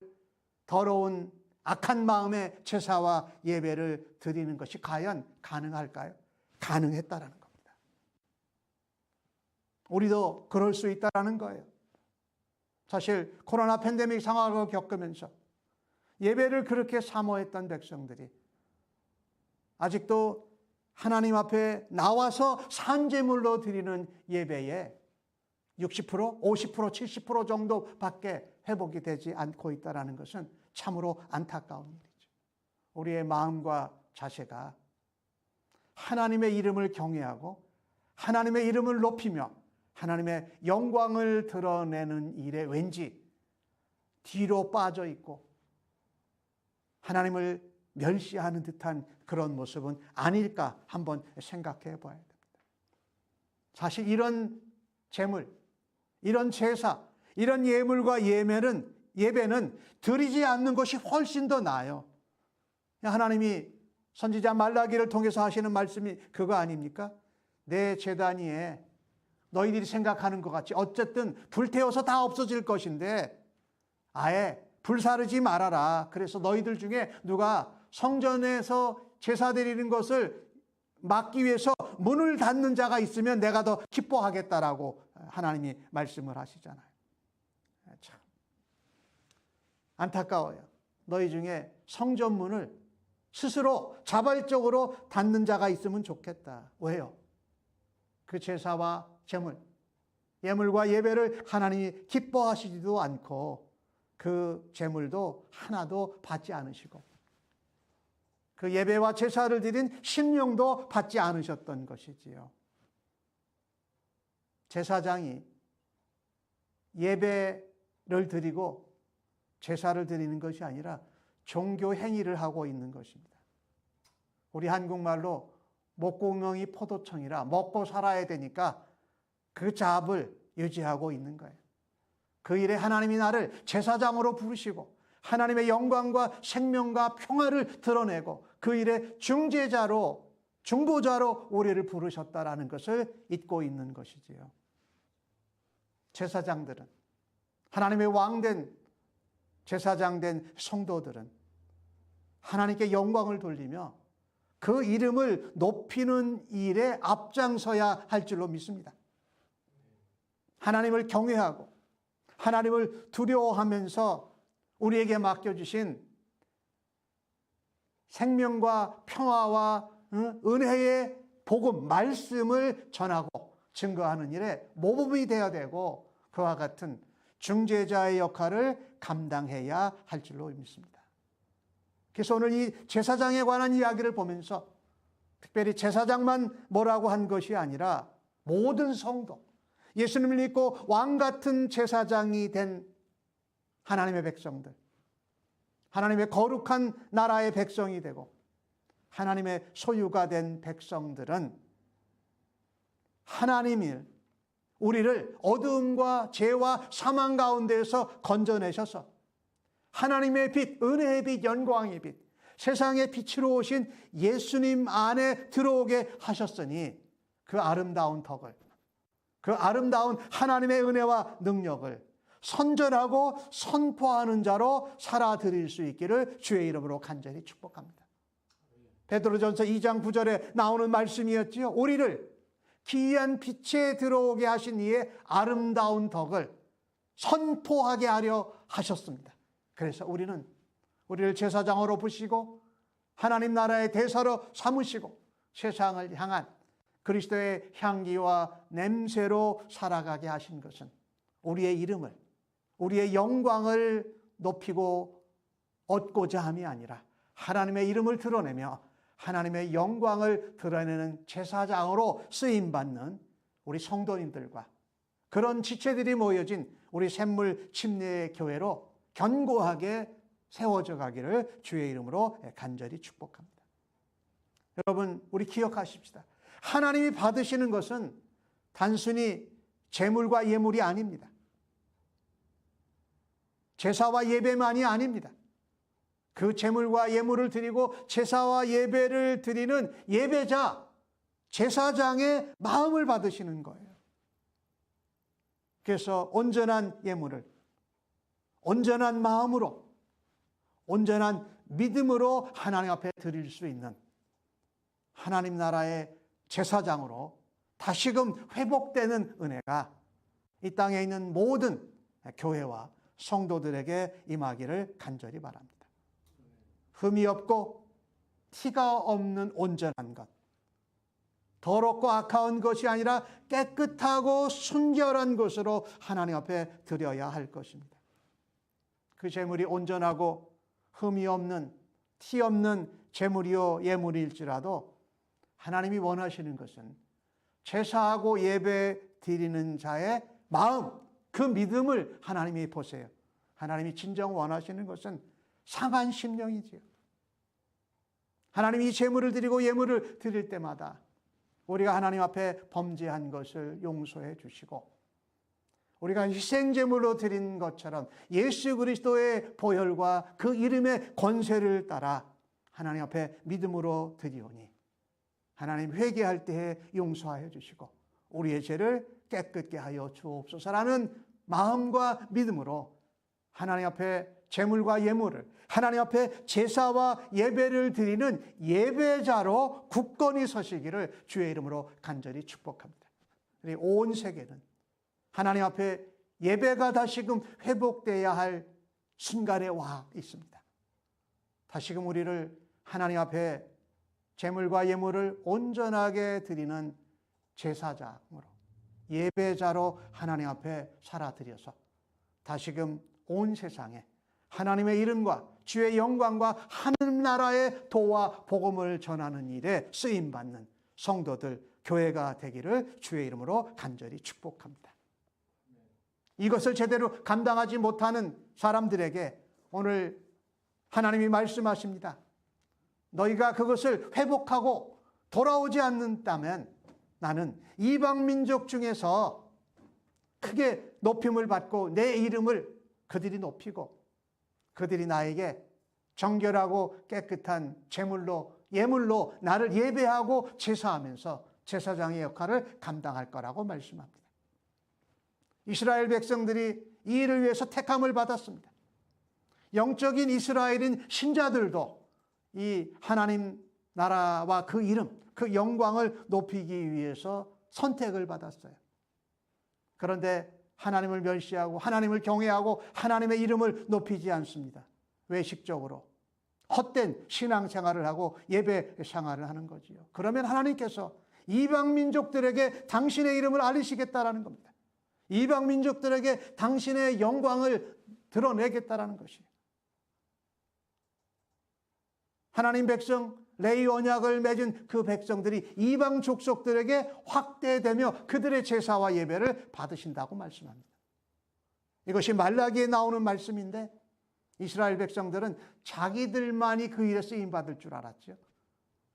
더러운 악한 마음의 제사와 예배를 드리는 것이 과연 가능할까요? 가능했다라는 겁니다. 우리도 그럴 수 있다라는 거예요. 사실 코로나 팬데믹 상황을 겪으면서 예배를 그렇게 사모했던 백성들이 아직도 하나님 앞에 나와서 산제물로 드리는 예배에 60%, 50%, 70% 정도밖에 회복이 되지 않고 있다는 것은 참으로 안타까운 일이죠. 우리의 마음과 자세가 하나님의 이름을 경외하고 하나님의 이름을 높이며 하나님의 영광을 드러내는 일에 왠지 뒤로 빠져 있고 하나님을 멸시하는 듯한 그런 모습은 아닐까 한번 생각해 봐야 됩니다. 사실 이런 제물, 이런 제사, 이런 예물과 예배는 드리지 않는 것이 훨씬 더 나아요. 하나님이 선지자 말라기를 통해서 하시는 말씀이 그거 아닙니까? 내 제단 위에 너희들이 생각하는 것 같이 어쨌든 불태워서 다 없어질 것인데 아예 불사르지 말아라. 그래서 너희들 중에 누가 성전에서 제사 드리는 것을 막기 위해서 문을 닫는 자가 있으면 내가 더 기뻐하겠다라고 하나님이 말씀을 하시잖아요. 참 안타까워요. 너희 중에 성전 문을 스스로 자발적으로 닫는 자가 있으면 좋겠다. 왜요? 그 제사와 제물, 예물과 예배를 하나님이 기뻐하시지도 않고 그 제물도 하나도 받지 않으시고 그 예배와 제사를 드린 심령도 받지 않으셨던 것이지요. 제사장이 예배를 드리고 제사를 드리는 것이 아니라 종교 행위를 하고 있는 것입니다. 우리 한국말로 목공명이 포도청이라 먹고 살아야 되니까 그 잡을 유지하고 있는 거예요. 그 일에 하나님이 나를 제사장으로 부르시고 하나님의 영광과 생명과 평화를 드러내고 그 일에 중재자로, 중보자로 우리를 부르셨다라는 것을 잊고 있는 것이지요. 제사장들은, 하나님의 왕된 제사장된 성도들은 하나님께 영광을 돌리며 그 이름을 높이는 일에 앞장서야 할 줄로 믿습니다. 하나님을 경외하고 하나님을 두려워하면서 우리에게 맡겨주신 생명과 평화와 은혜의 복음, 말씀을 전하고 증거하는 일에 모범이 되어야 되고 그와 같은 중재자의 역할을 감당해야 할 줄로 믿습니다. 그래서 오늘 이 제사장에 관한 이야기를 보면서 특별히 제사장만 뭐라고 한 것이 아니라 모든 성도, 예수님을 믿고 왕 같은 제사장이 된 하나님의 백성들, 하나님의 거룩한 나라의 백성이 되고 하나님의 소유가 된 백성들은 하나님이 우리를 어두움과 죄와 사망 가운데에서 건져내셔서 하나님의 빛, 은혜의 빛, 영광의 빛, 세상의 빛으로 오신 예수님 안에 들어오게 하셨으니 그 아름다운 덕을, 그 아름다운 하나님의 은혜와 능력을 선전하고 선포하는 자로 살아드릴 수 있기를 주의 이름으로 간절히 축복합니다. 베드로전서 2장 9절에 나오는 말씀이었지요. 우리를 기이한 빛에 들어오게 하신 이의 아름다운 덕을 선포하게 하려 하셨습니다. 그래서 우리를 제사장으로 부시고 하나님 나라의 대사로 삼으시고 세상을 향한 그리스도의 향기와 냄새로 살아가게 하신 것은 우리의 이름을, 우리의 영광을 높이고 얻고자 함이 아니라 하나님의 이름을 드러내며 하나님의 영광을 드러내는 제사장으로 쓰임받는 우리 성도님들과 그런 지체들이 모여진 우리 샘물 침례 교회로 견고하게 세워져 가기를 주의 이름으로 간절히 축복합니다. 여러분, 우리 기억하십시다. 하나님이 받으시는 것은 단순히 제물과 예물이 아닙니다. 제사와 예배만이 아닙니다. 그 제물과 예물을 드리고 제사와 예배를 드리는 예배자, 제사장의 마음을 받으시는 거예요. 그래서 온전한 예물을 온전한 마음으로, 온전한 믿음으로 하나님 앞에 드릴 수 있는 하나님 나라의 제사장으로 다시금 회복되는 은혜가 이 땅에 있는 모든 교회와 성도들에게 임하기를 간절히 바랍니다. 흠이 없고 티가 없는 온전한 것, 더럽고 악한 것이 아니라 깨끗하고 순결한 것으로 하나님 앞에 드려야 할 것입니다. 그 제물이 온전하고 흠이 없는, 티 없는 제물이요 예물일지라도 하나님이 원하시는 것은 제사하고 예배 드리는 자의 마음, 그 믿음을 하나님이 보세요. 하나님이 진정 원하시는 것은 상한 심령이지요. 하나님이 제물을 드리고 예물을 드릴 때마다 우리가 하나님 앞에 범죄한 것을 용서해 주시고 우리가 희생제물로 드린 것처럼 예수 그리스도의 보혈과 그 이름의 권세를 따라 하나님 앞에 믿음으로 드리오니 하나님 회개할 때에 용서하여 주시고 우리의 죄를 깨끗게 하여 주옵소서라는 마음과 믿음으로 하나님 앞에 제물과 예물을, 하나님 앞에 제사와 예배를 드리는 예배자로 굳건히 서시기를 주의 이름으로 간절히 축복합니다. 온 세계는 하나님 앞에 예배가 다시금 회복되어야 할 순간에 와 있습니다. 다시금 우리를 하나님 앞에 제물과 예물을 온전하게 드리는 제사장으로, 예배자로 하나님 앞에 살아드려서 다시금 온 세상에 하나님의 이름과 주의 영광과 하늘 나라의 도와 복음을 전하는 일에 쓰임받는 성도들, 교회가 되기를 주의 이름으로 간절히 축복합니다. 이것을 제대로 감당하지 못하는 사람들에게 오늘 하나님이 말씀하십니다. 너희가 그것을 회복하고 돌아오지 않는다면 나는 이방 민족 중에서 크게 높임을 받고 내 이름을 그들이 높이고 그들이 나에게 정결하고 깨끗한 제물로, 예물로 나를 예배하고 제사하면서 제사장의 역할을 감당할 거라고 말씀합니다. 이스라엘 백성들이 이 일을 위해서 택함을 받았습니다. 영적인 이스라엘인 신자들도 이 하나님 나라와 그 이름, 그 영광을 높이기 위해서 선택을 받았어요. 그런데 하나님을 멸시하고 하나님을 경외하고 하나님의 이름을 높이지 않습니다. 외식적으로 헛된 신앙생활을 하고 예배 생활을 하는 거지요. 그러면 하나님께서 이방 민족들에게 당신의 이름을 알리시겠다라는 겁니다. 이방 민족들에게 당신의 영광을 드러내겠다라는 것이에요. 하나님 백성 레위 언약을 맺은 그 백성들이 이방 족속들에게 확대되며 그들의 제사와 예배를 받으신다고 말씀합니다. 이것이 말라기에 나오는 말씀인데 이스라엘 백성들은 자기들만이 그 일에 쓰임받을 줄 알았죠.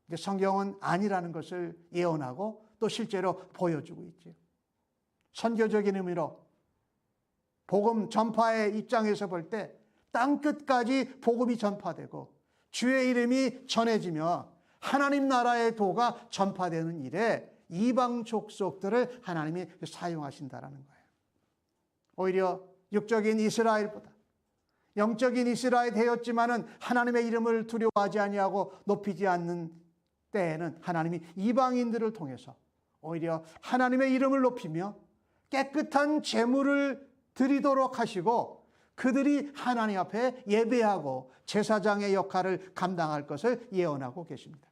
근데 성경은 아니라는 것을 예언하고 또 실제로 보여주고 있죠. 선교적인 의미로 복음 전파의 입장에서 볼 때 땅끝까지 복음이 전파되고 주의 이름이 전해지며 하나님 나라의 도가 전파되는 일에 이방 족속들을 하나님이 사용하신다라는 거예요. 오히려 육적인 이스라엘보다 영적인 이스라엘 되었지만은 하나님의 이름을 두려워하지 아니하고 높이지 않는 때에는 하나님이 이방인들을 통해서 오히려 하나님의 이름을 높이며 깨끗한 제물을 드리도록 하시고 그들이 하나님 앞에 예배하고 제사장의 역할을 감당할 것을 예언하고 계십니다.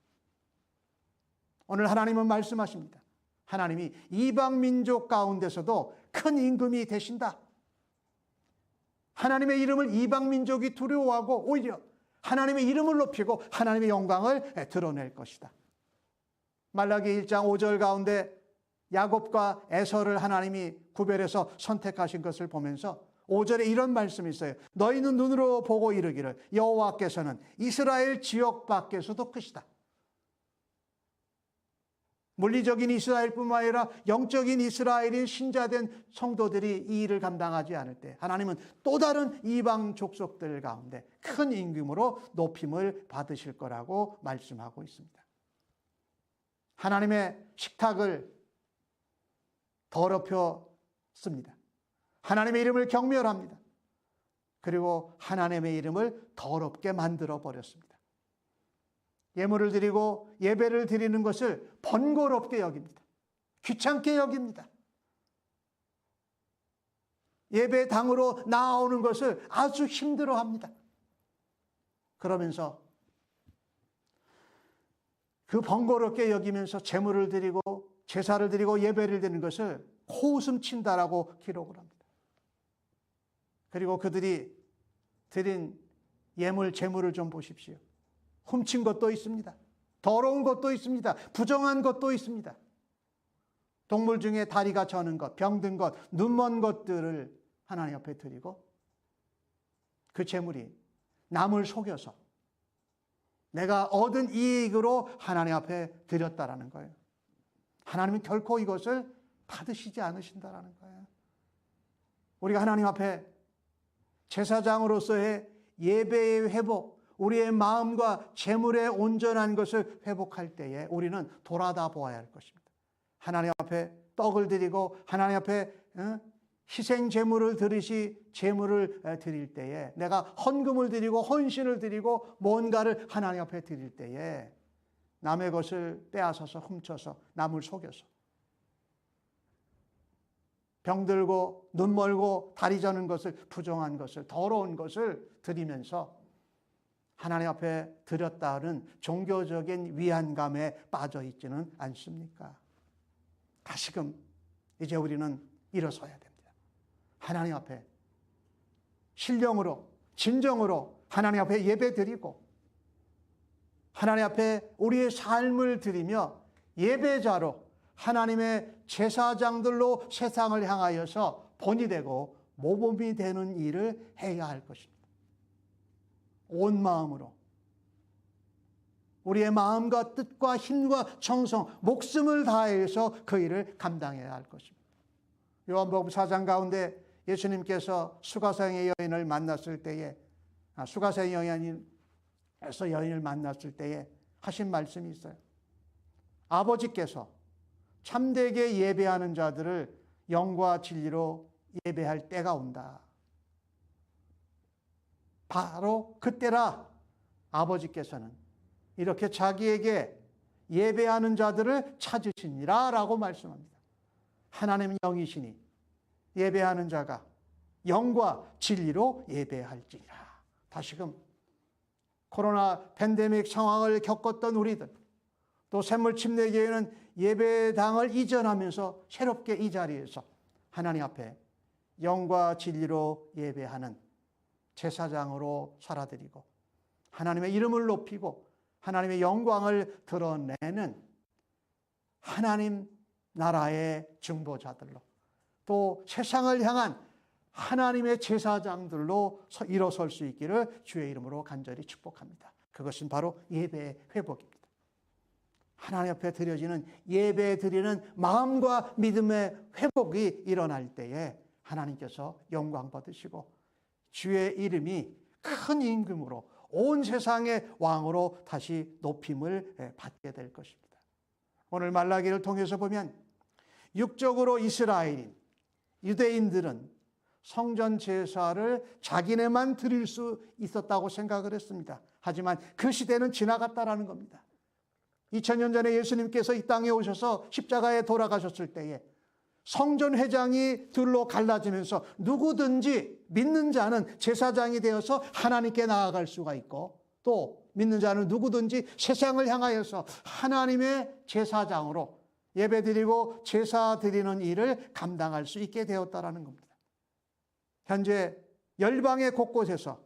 오늘 하나님은 말씀하십니다. 하나님이 이방 민족 가운데서도 큰 임금이 되신다. 하나님의 이름을 이방 민족이 두려워하고 오히려 하나님의 이름을 높이고 하나님의 영광을 드러낼 것이다. 말라기 1장 5절 가운데 야곱과 에서를 하나님이 구별해서 선택하신 것을 보면서 5절에 이런 말씀이 있어요. 너희는 눈으로 보고 이르기를 여호와께서는 이스라엘 지역 밖에서도 크시다. 물리적인 이스라엘뿐만 아니라 영적인 이스라엘인 신자된 성도들이 이 일을 감당하지 않을 때 하나님은 또 다른 이방 족속들 가운데 큰 임금으로 높임을 받으실 거라고 말씀하고 있습니다. 하나님의 식탁을 더럽혔습니다. 하나님의 이름을 경멸합니다. 그리고 하나님의 이름을 더럽게 만들어 버렸습니다. 예물을 드리고 예배를 드리는 것을 번거롭게 여깁니다. 귀찮게 여깁니다. 예배당으로 나오는 것을 아주 힘들어합니다. 그러면서 그 번거롭게 여기면서 제물을 드리고 제사를 드리고 예배를 드리는 것을 코웃음 친다라고 기록을 합니다. 그리고 그들이 드린 예물, 제물을 좀 보십시오. 훔친 것도 있습니다. 더러운 것도 있습니다. 부정한 것도 있습니다. 동물 중에 다리가 저는 것, 병든 것, 눈먼 것들을 하나님 앞에 드리고 그 제물이 남을 속여서 내가 얻은 이익으로 하나님 앞에 드렸다라는 거예요. 하나님은 결코 이것을 받으시지 않으신다라는 거예요. 우리가 하나님 앞에 제사장으로서의 예배의 회복, 우리의 마음과 재물의 온전한 것을 회복할 때에 우리는 돌아다 보아야 할 것입니다. 하나님 앞에 떡을 드리고 하나님 앞에 희생 제물을 드리시 제물을 드릴 때에 내가 헌금을 드리고 헌신을 드리고 뭔가를 하나님 앞에 드릴 때에 남의 것을 빼앗아서 훔쳐서 남을 속여서 병들고 눈멀고 다리 저는 것을 부정한 것을 더러운 것을 드리면서 하나님 앞에 드렸다는 종교적인 위안감에 빠져 있지는 않습니까? 다시금 이제 우리는 일어서야 됩니다. 하나님 앞에 신령으로 진정으로 하나님 앞에 예배드리고 하나님 앞에 우리의 삶을 드리며 예배자로 하나님의 제사장들로 세상을 향하여서 본이 되고 모범이 되는 일을 해야 할 것입니다. 온 마음으로 우리의 마음과 뜻과 힘과 정성, 목숨을 다해서 그 일을 감당해야 할 것입니다. 요한복음 4장 가운데 예수님께서 수가성의 여인을 만났을 때에 수가성의 여인을 만났을 때에 하신 말씀이 있어요. 아버지께서 참되게 예배하는 자들을 영과 진리로 예배할 때가 온다. 바로 그때라 아버지께서는 이렇게 자기에게 예배하는 자들을 찾으시니라 라고 말씀합니다. 하나님은 영이시니 예배하는 자가 영과 진리로 예배할지니라. 다시금 코로나 팬데믹 상황을 겪었던 우리들, 또 샘물침례교회는 예배당을 이전하면서 새롭게 이 자리에서 하나님 앞에 영과 진리로 예배하는 제사장으로 살아드리고 하나님의 이름을 높이고 하나님의 영광을 드러내는 하나님 나라의 중보자들로 또 세상을 향한 하나님의 제사장들로 일어설 수 있기를 주의 이름으로 간절히 축복합니다. 그것은 바로 예배의 회복입니다. 하나님 앞에 드려지는 예배 드리는 마음과 믿음의 회복이 일어날 때에 하나님께서 영광 받으시고 주의 이름이 큰 임금으로 온 세상의 왕으로 다시 높임을 받게 될 것입니다. 오늘 말라기를 통해서 보면 육적으로 이스라엘인 유대인들은 성전 제사를 자기네만 드릴 수 있었다고 생각을 했습니다. 하지만 그 시대는 지나갔다라는 겁니다. 2000년 전에 예수님께서 이 땅에 오셔서 십자가에 돌아가셨을 때에 성전 회장이 둘로 갈라지면서 누구든지 믿는 자는 제사장이 되어서 하나님께 나아갈 수가 있고 또 믿는 자는 누구든지 세상을 향하여서 하나님의 제사장으로 예배드리고 제사 드리는 일을 감당할 수 있게 되었다라는 겁니다. 현재 열방의 곳곳에서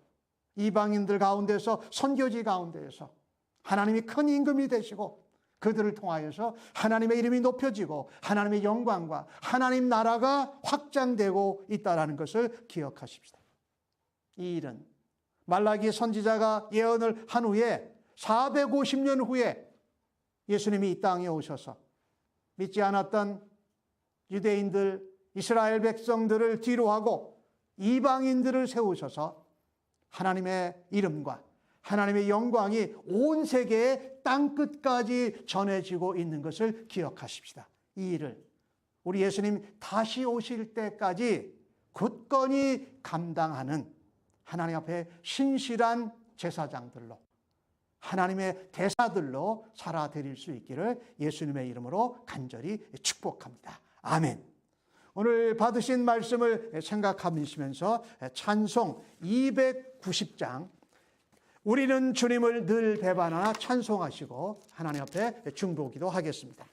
이방인들 가운데서 선교지 가운데에서 하나님이 큰 임금이 되시고 그들을 통하여서 하나님의 이름이 높여지고 하나님의 영광과 하나님 나라가 확장되고 있다는 것을 기억하십시다. 이 일은 말라기 선지자가 예언을 한 후에 450년 후에 예수님이 이 땅에 오셔서 믿지 않았던 유대인들, 이스라엘 백성들을 뒤로하고 이방인들을 세우셔서 하나님의 이름과 하나님의 영광이 온 세계의 땅끝까지 전해지고 있는 것을 기억하십시다. 이 일을 우리 예수님 다시 오실 때까지 굳건히 감당하는 하나님 앞에 신실한 제사장들로 하나님의 대사들로 살아드릴 수 있기를 예수님의 이름으로 간절히 축복합니다. 아멘. 오늘 받으신 말씀을 생각하시면서 찬송 290장 우리는 주님을 늘 배반하나 찬송하시고 하나님 앞에 중보기도 하겠습니다.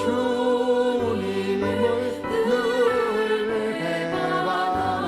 주님을 늘 배반하나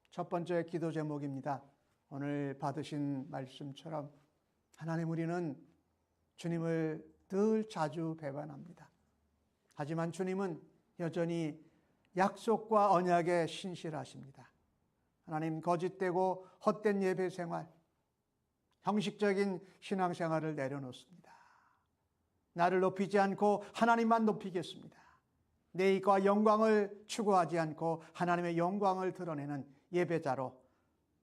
첫 번째 기도 제목입니다. 오늘 받으신 말씀처럼 하나님, 우리는 주님을 늘 자주 배반합니다. 하지만 주님은 여전히 약속과 언약에 신실하십니다. 하나님, 거짓되고 헛된 예배 생활, 형식적인 신앙생활을 내려놓습니다. 나를 높이지 않고 하나님만 높이겠습니다. 내 이익과 영광을 추구하지 않고 하나님의 영광을 드러내는 예배자로,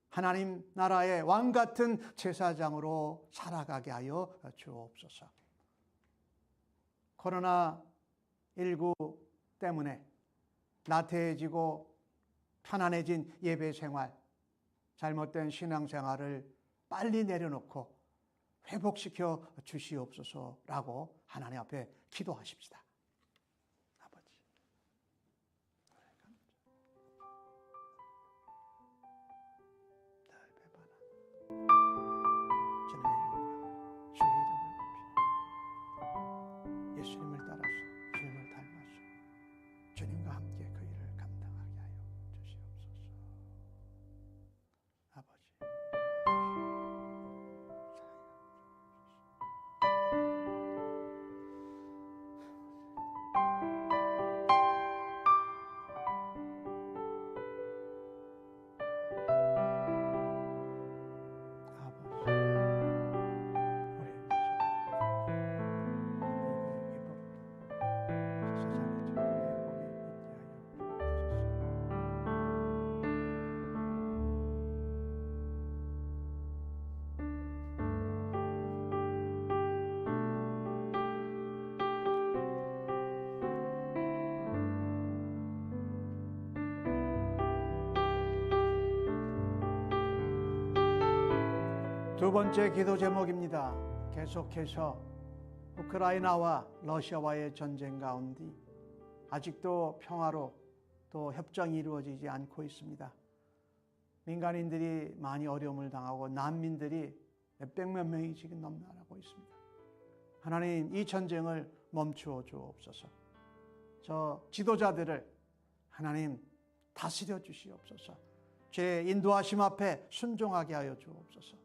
하나님 나라의 왕같은 제사장으로 살아가게 하여 주옵소서. 코로나19 때문에 나태해지고 편안해진 예배 생활, 잘못된 신앙생활을 빨리 내려놓고 회복시켜 주시옵소서라고 하나님 앞에 기도하십시다. 아버지, 날 배반한 주님의 영광, 주의 이름을 높이고 예수님을 따라서 주님을 닮아서 주님과 함께 그 일을 감당하게 하여 주시옵소서. 아버지, 두 번째 기도 제목입니다. 계속해서 우크라이나와 러시아와의 전쟁 가운데 아직도 평화로 또 협정이 이루어지지 않고 있습니다. 민간인들이 많이 어려움을 당하고 난민들이 몇백만 명이 지금 넘나가고 있습니다. 하나님, 이 전쟁을 멈추어 주옵소서. 저 지도자들을 하나님 다스려 주시옵소서. 제 인도하심 앞에 순종하게 하여 주옵소서.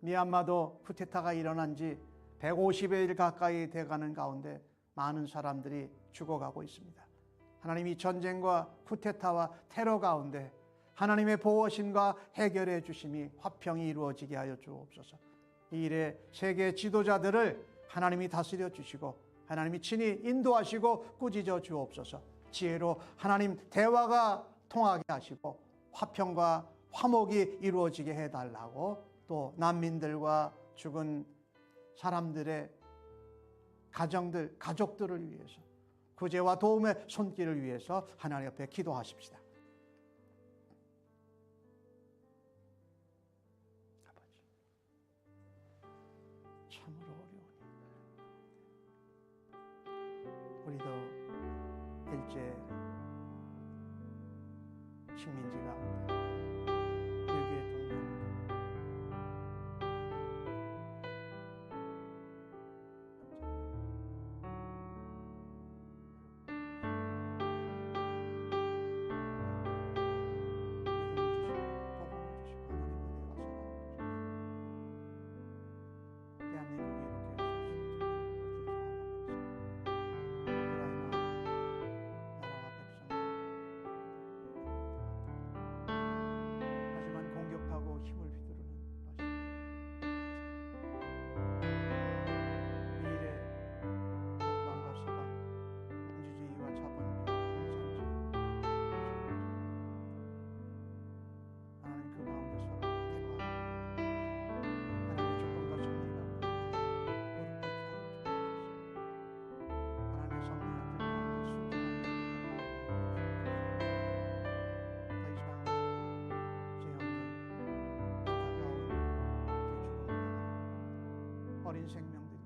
미얀마도 쿠데타가 일어난 지 150일 가까이 돼가는 가운데 많은 사람들이 죽어가고 있습니다. 하나님, 이 전쟁과 쿠데타와 테러 가운데 하나님의 보호신과 해결해 주심이 화평이 이루어지게 하여 주옵소서. 이 일에 세계 지도자들을 하나님이 다스려 주시고 하나님이 친히 인도하시고 꾸짖어 주옵소서. 지혜로 하나님 대화가 통하게 하시고 화평과 화목이 이루어지게 해달라고, 또 난민들과 죽은 사람들의 가족들을 위해서 구제와 도움의 손길을 위해서 하나님 앞에 기도하십시다. 아버지, 참으로 생명들이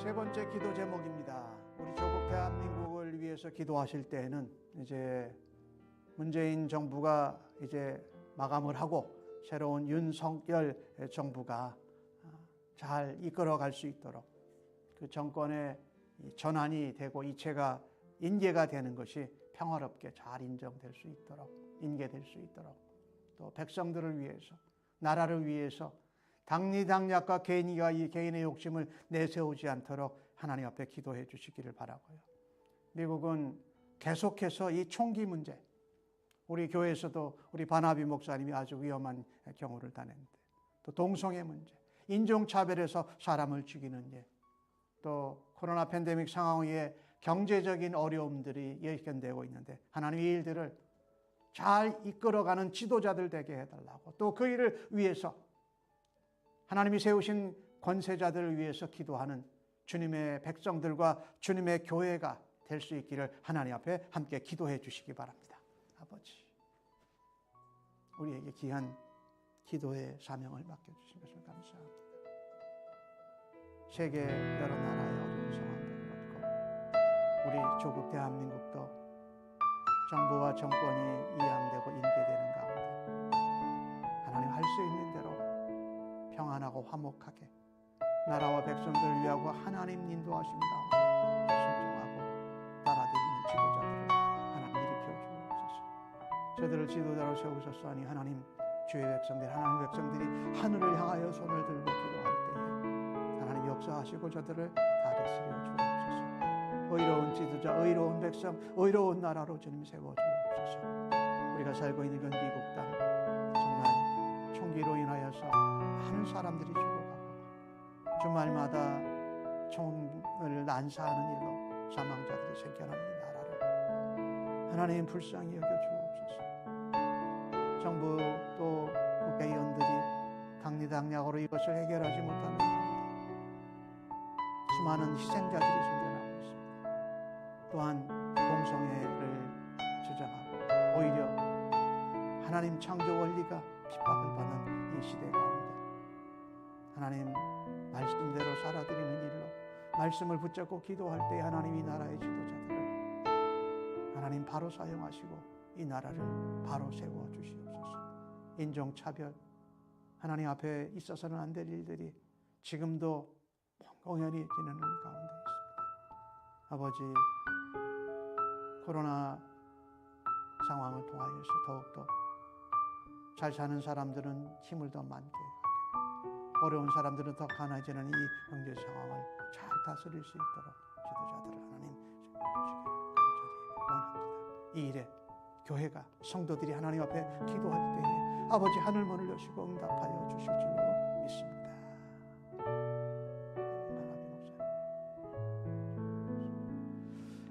세 번째 기도 제목입니다. 우리 조국 대한민국을 위해서 기도하실 때에는 이제 문재인 정부가 이제 마감을 하고 새로운 윤석열 정부가 잘 이끌어갈 수 있도록 그 정권의 전환이 되고 이체가 인계가 되는 것이 평화롭게 잘 인정될 수 있도록 인계될 수 있도록 또 백성들을 위해서 나라를 위해서 당리당략과 개인의 욕심을 내세우지 않도록 하나님 앞에 기도해 주시기를 바라고요. 미국은 계속해서 이 총기 문제, 우리 교회에서도 우리 바나비 목사님이 아주 위험한 경우를 당했는데 또 동성애 문제, 인종차별에서 사람을 죽이는 예, 또 코로나 팬데믹 상황에 경제적인 어려움들이 예견되고 있는데 하나님 이 일들을 잘 이끌어가는 지도자들 되게 해달라고 또 그 일을 위해서 하나님이 세우신 권세자들을 위해서 기도하는 주님의 백성들과 주님의 교회가 될 수 있기를 하나님 앞에 함께 기도해 주시기 바랍니다. 아버지, 우리에게 귀한 기도의 사명을 맡겨주신 것을 감사합니다. 세계 여러 나라의 어려운 상황도 그렇고 우리 조국 대한민국도 정부와 정권이 이양되고 인계되는 가운데 하나님 할 수 있는 대로 평안하고 화목하게 나라와 백성들을 위하고 하나님 인도하신 가운데 순종하고 따라드리는 지도자들을 하나님 일으켜 주옵소서. 저들을 지도자로 세우셨사니 하나님 주의 백성들 하나님의 백성들이 하늘을 향하여 손을 들고 기도할 때에 하나님 역사하시고 저들을 다스려 주옵소서. 의로운 지도자, 의로운 백성, 의로운 나라로 주님 세워 주옵소서. 우리가 살고 있는 그 미국 땅 정말 총기로 인하여서 많은 사람들이 죽어가고 주말마다 총을 난사하는 일로 사망자들이 생겨나는 이 나라를 하나님 불쌍히 여겨 주옵소서. 정부 또 국회의원들이 당리당략으로 이것을 해결하지 못하는 가운데 수많은 희생자들이 생겨나고 있습니다. 또한 동성애를 주장하고 오히려 하나님 창조 원리가 핍박을 받는 이 시대 가운데 하나님 말씀대로 살아드리는 일로 말씀을 붙잡고 기도할 때 하나님 이 나라의 지도자들을 하나님 바로 사용하시고 이 나라를 바로 세워 주시옵소서. 인종차별 하나님 앞에 있어서는 안 될 일들이 지금도 공연히 지내는 가운데 있습니다. 아버지, 코로나 상황을 통하여서 더욱더 잘 사는 사람들은 힘을 더 많게 하게, 어려운 사람들은 더 가난해지는 이 경제 상황을 잘 다스릴 수 있도록 지도자들을 하나님 세워주시기를 간절히 원합니다. 이 일에 교회가 성도들이 하나님 앞에 기도할 때에 아버지 하늘문을 여시고 응답하여 주실 줄로 믿습니다.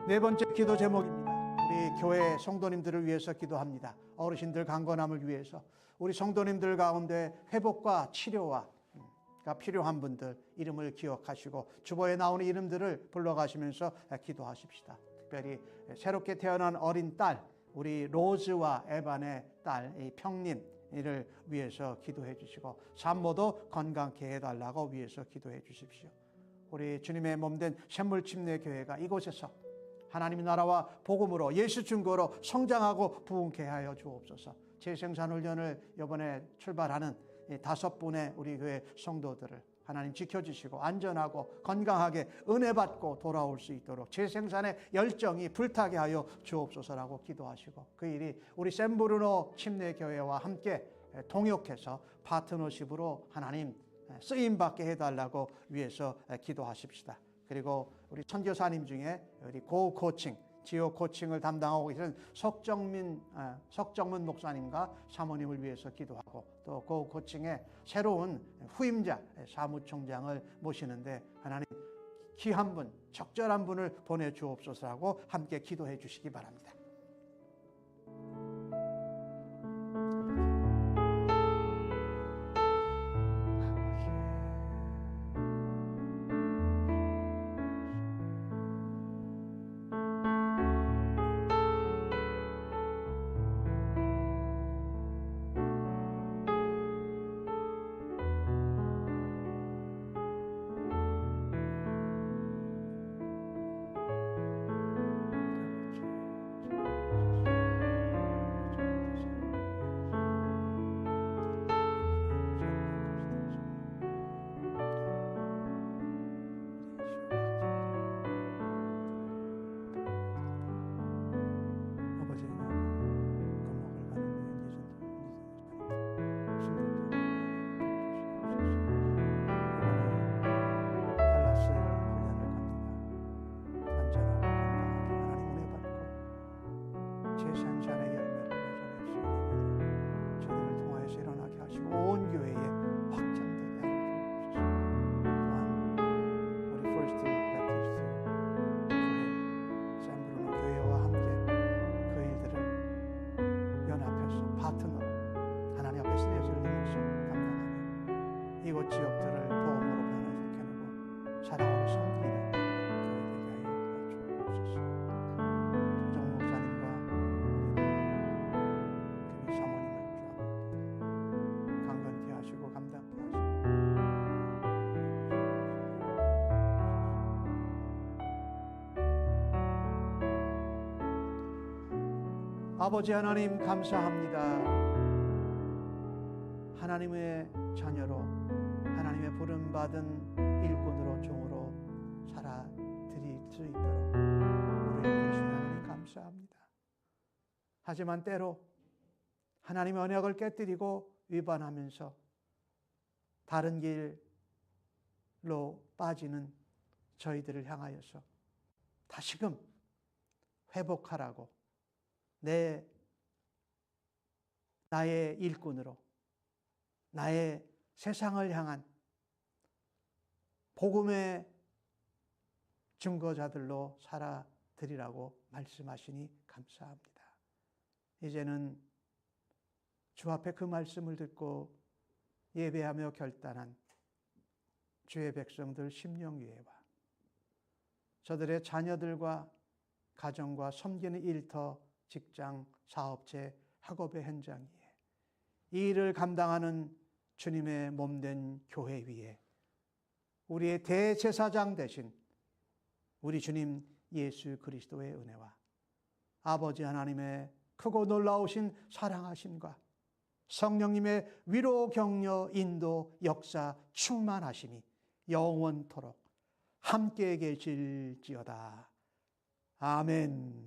네 번째 기도 제목입니다. 우리 교회 성도님들을 위해서 기도합니다. 어르신들 강건함을 위해서 우리 성도님들 가운데 회복과 치료가 필요한 분들 이름을 기억하시고 주보에 나오는 이름들을 불러가시면서 기도하십시다. 특별히 새롭게 태어난 어린 딸 우리 로즈와 에반의 딸 평린이를 위해서 기도해 주시고 산모도 건강케 해달라고 위해서 기도해 주십시오. 우리 주님의 몸된 샘물침례 교회가 이곳에서 하나님의 나라와 복음으로 예수 증거로 성장하고 부흥케 하여 주옵소서. 재생산훈련을 이번에 출발하는 5분의 우리 교회 성도들을 하나님 지켜주시고 안전하고 건강하게 은혜 받고 돌아올 수 있도록 재생산의 열정이 불타게 하여 주옵소서라고 기도하시고 그 일이 우리 샘브루노 침례교회와 함께 동역해서 파트너십으로 하나님 쓰임받게 해달라고 위해서 기도하십시다. 그리고 우리 선교사님 중에 우리 고 코칭, 지오 코칭을 담당하고 계신 석정문 목사님과 사모님을 위해서 기도하고 또 고 코칭의 새로운 후임자 사무총장을 모시는데 하나님 귀한 분, 적절한 분을 보내주옵소서라고 함께 기도해 주시기 바랍니다. 이곳 지역들을 복음으로 변화시켜내고 사랑으로 섬기는 교회 되게 하여 주옵소서. 조정 목사님과 우리 사모님을 주옵소서. 강건케 하시고 감당케 하시고 아버지 하나님 감사합니다. 하나님의 자녀로 하나님의 부름받은 일꾼으로 종으로 살아드릴 수 있도록 우리를 부르신 하나님 감사합니다. 하지만 때로 하나님의 언약을 깨뜨리고 위반하면서 다른 길로 빠지는 저희들을 향하여서 다시금 회복하라고 나의 일꾼으로 나의 세상을 향한 복음의 증거자들로 살아드리라고 말씀하시니 감사합니다. 이제는 주 앞에 그 말씀을 듣고 예배하며 결단한 주의 백성들 심령위회와 저들의 자녀들과 가정과 섬기는 일터, 직장, 사업체, 학업의 현장 위에 이 일을 감당하는 주님의 몸된 교회 위에 우리의 대제사장 되신 우리 주님 예수 그리스도의 은혜와 아버지 하나님의 크고 놀라우신 사랑하심과 성령님의 위로, 격려, 인도, 역사, 충만하심이 영원토록 함께 계실지어다. 아멘.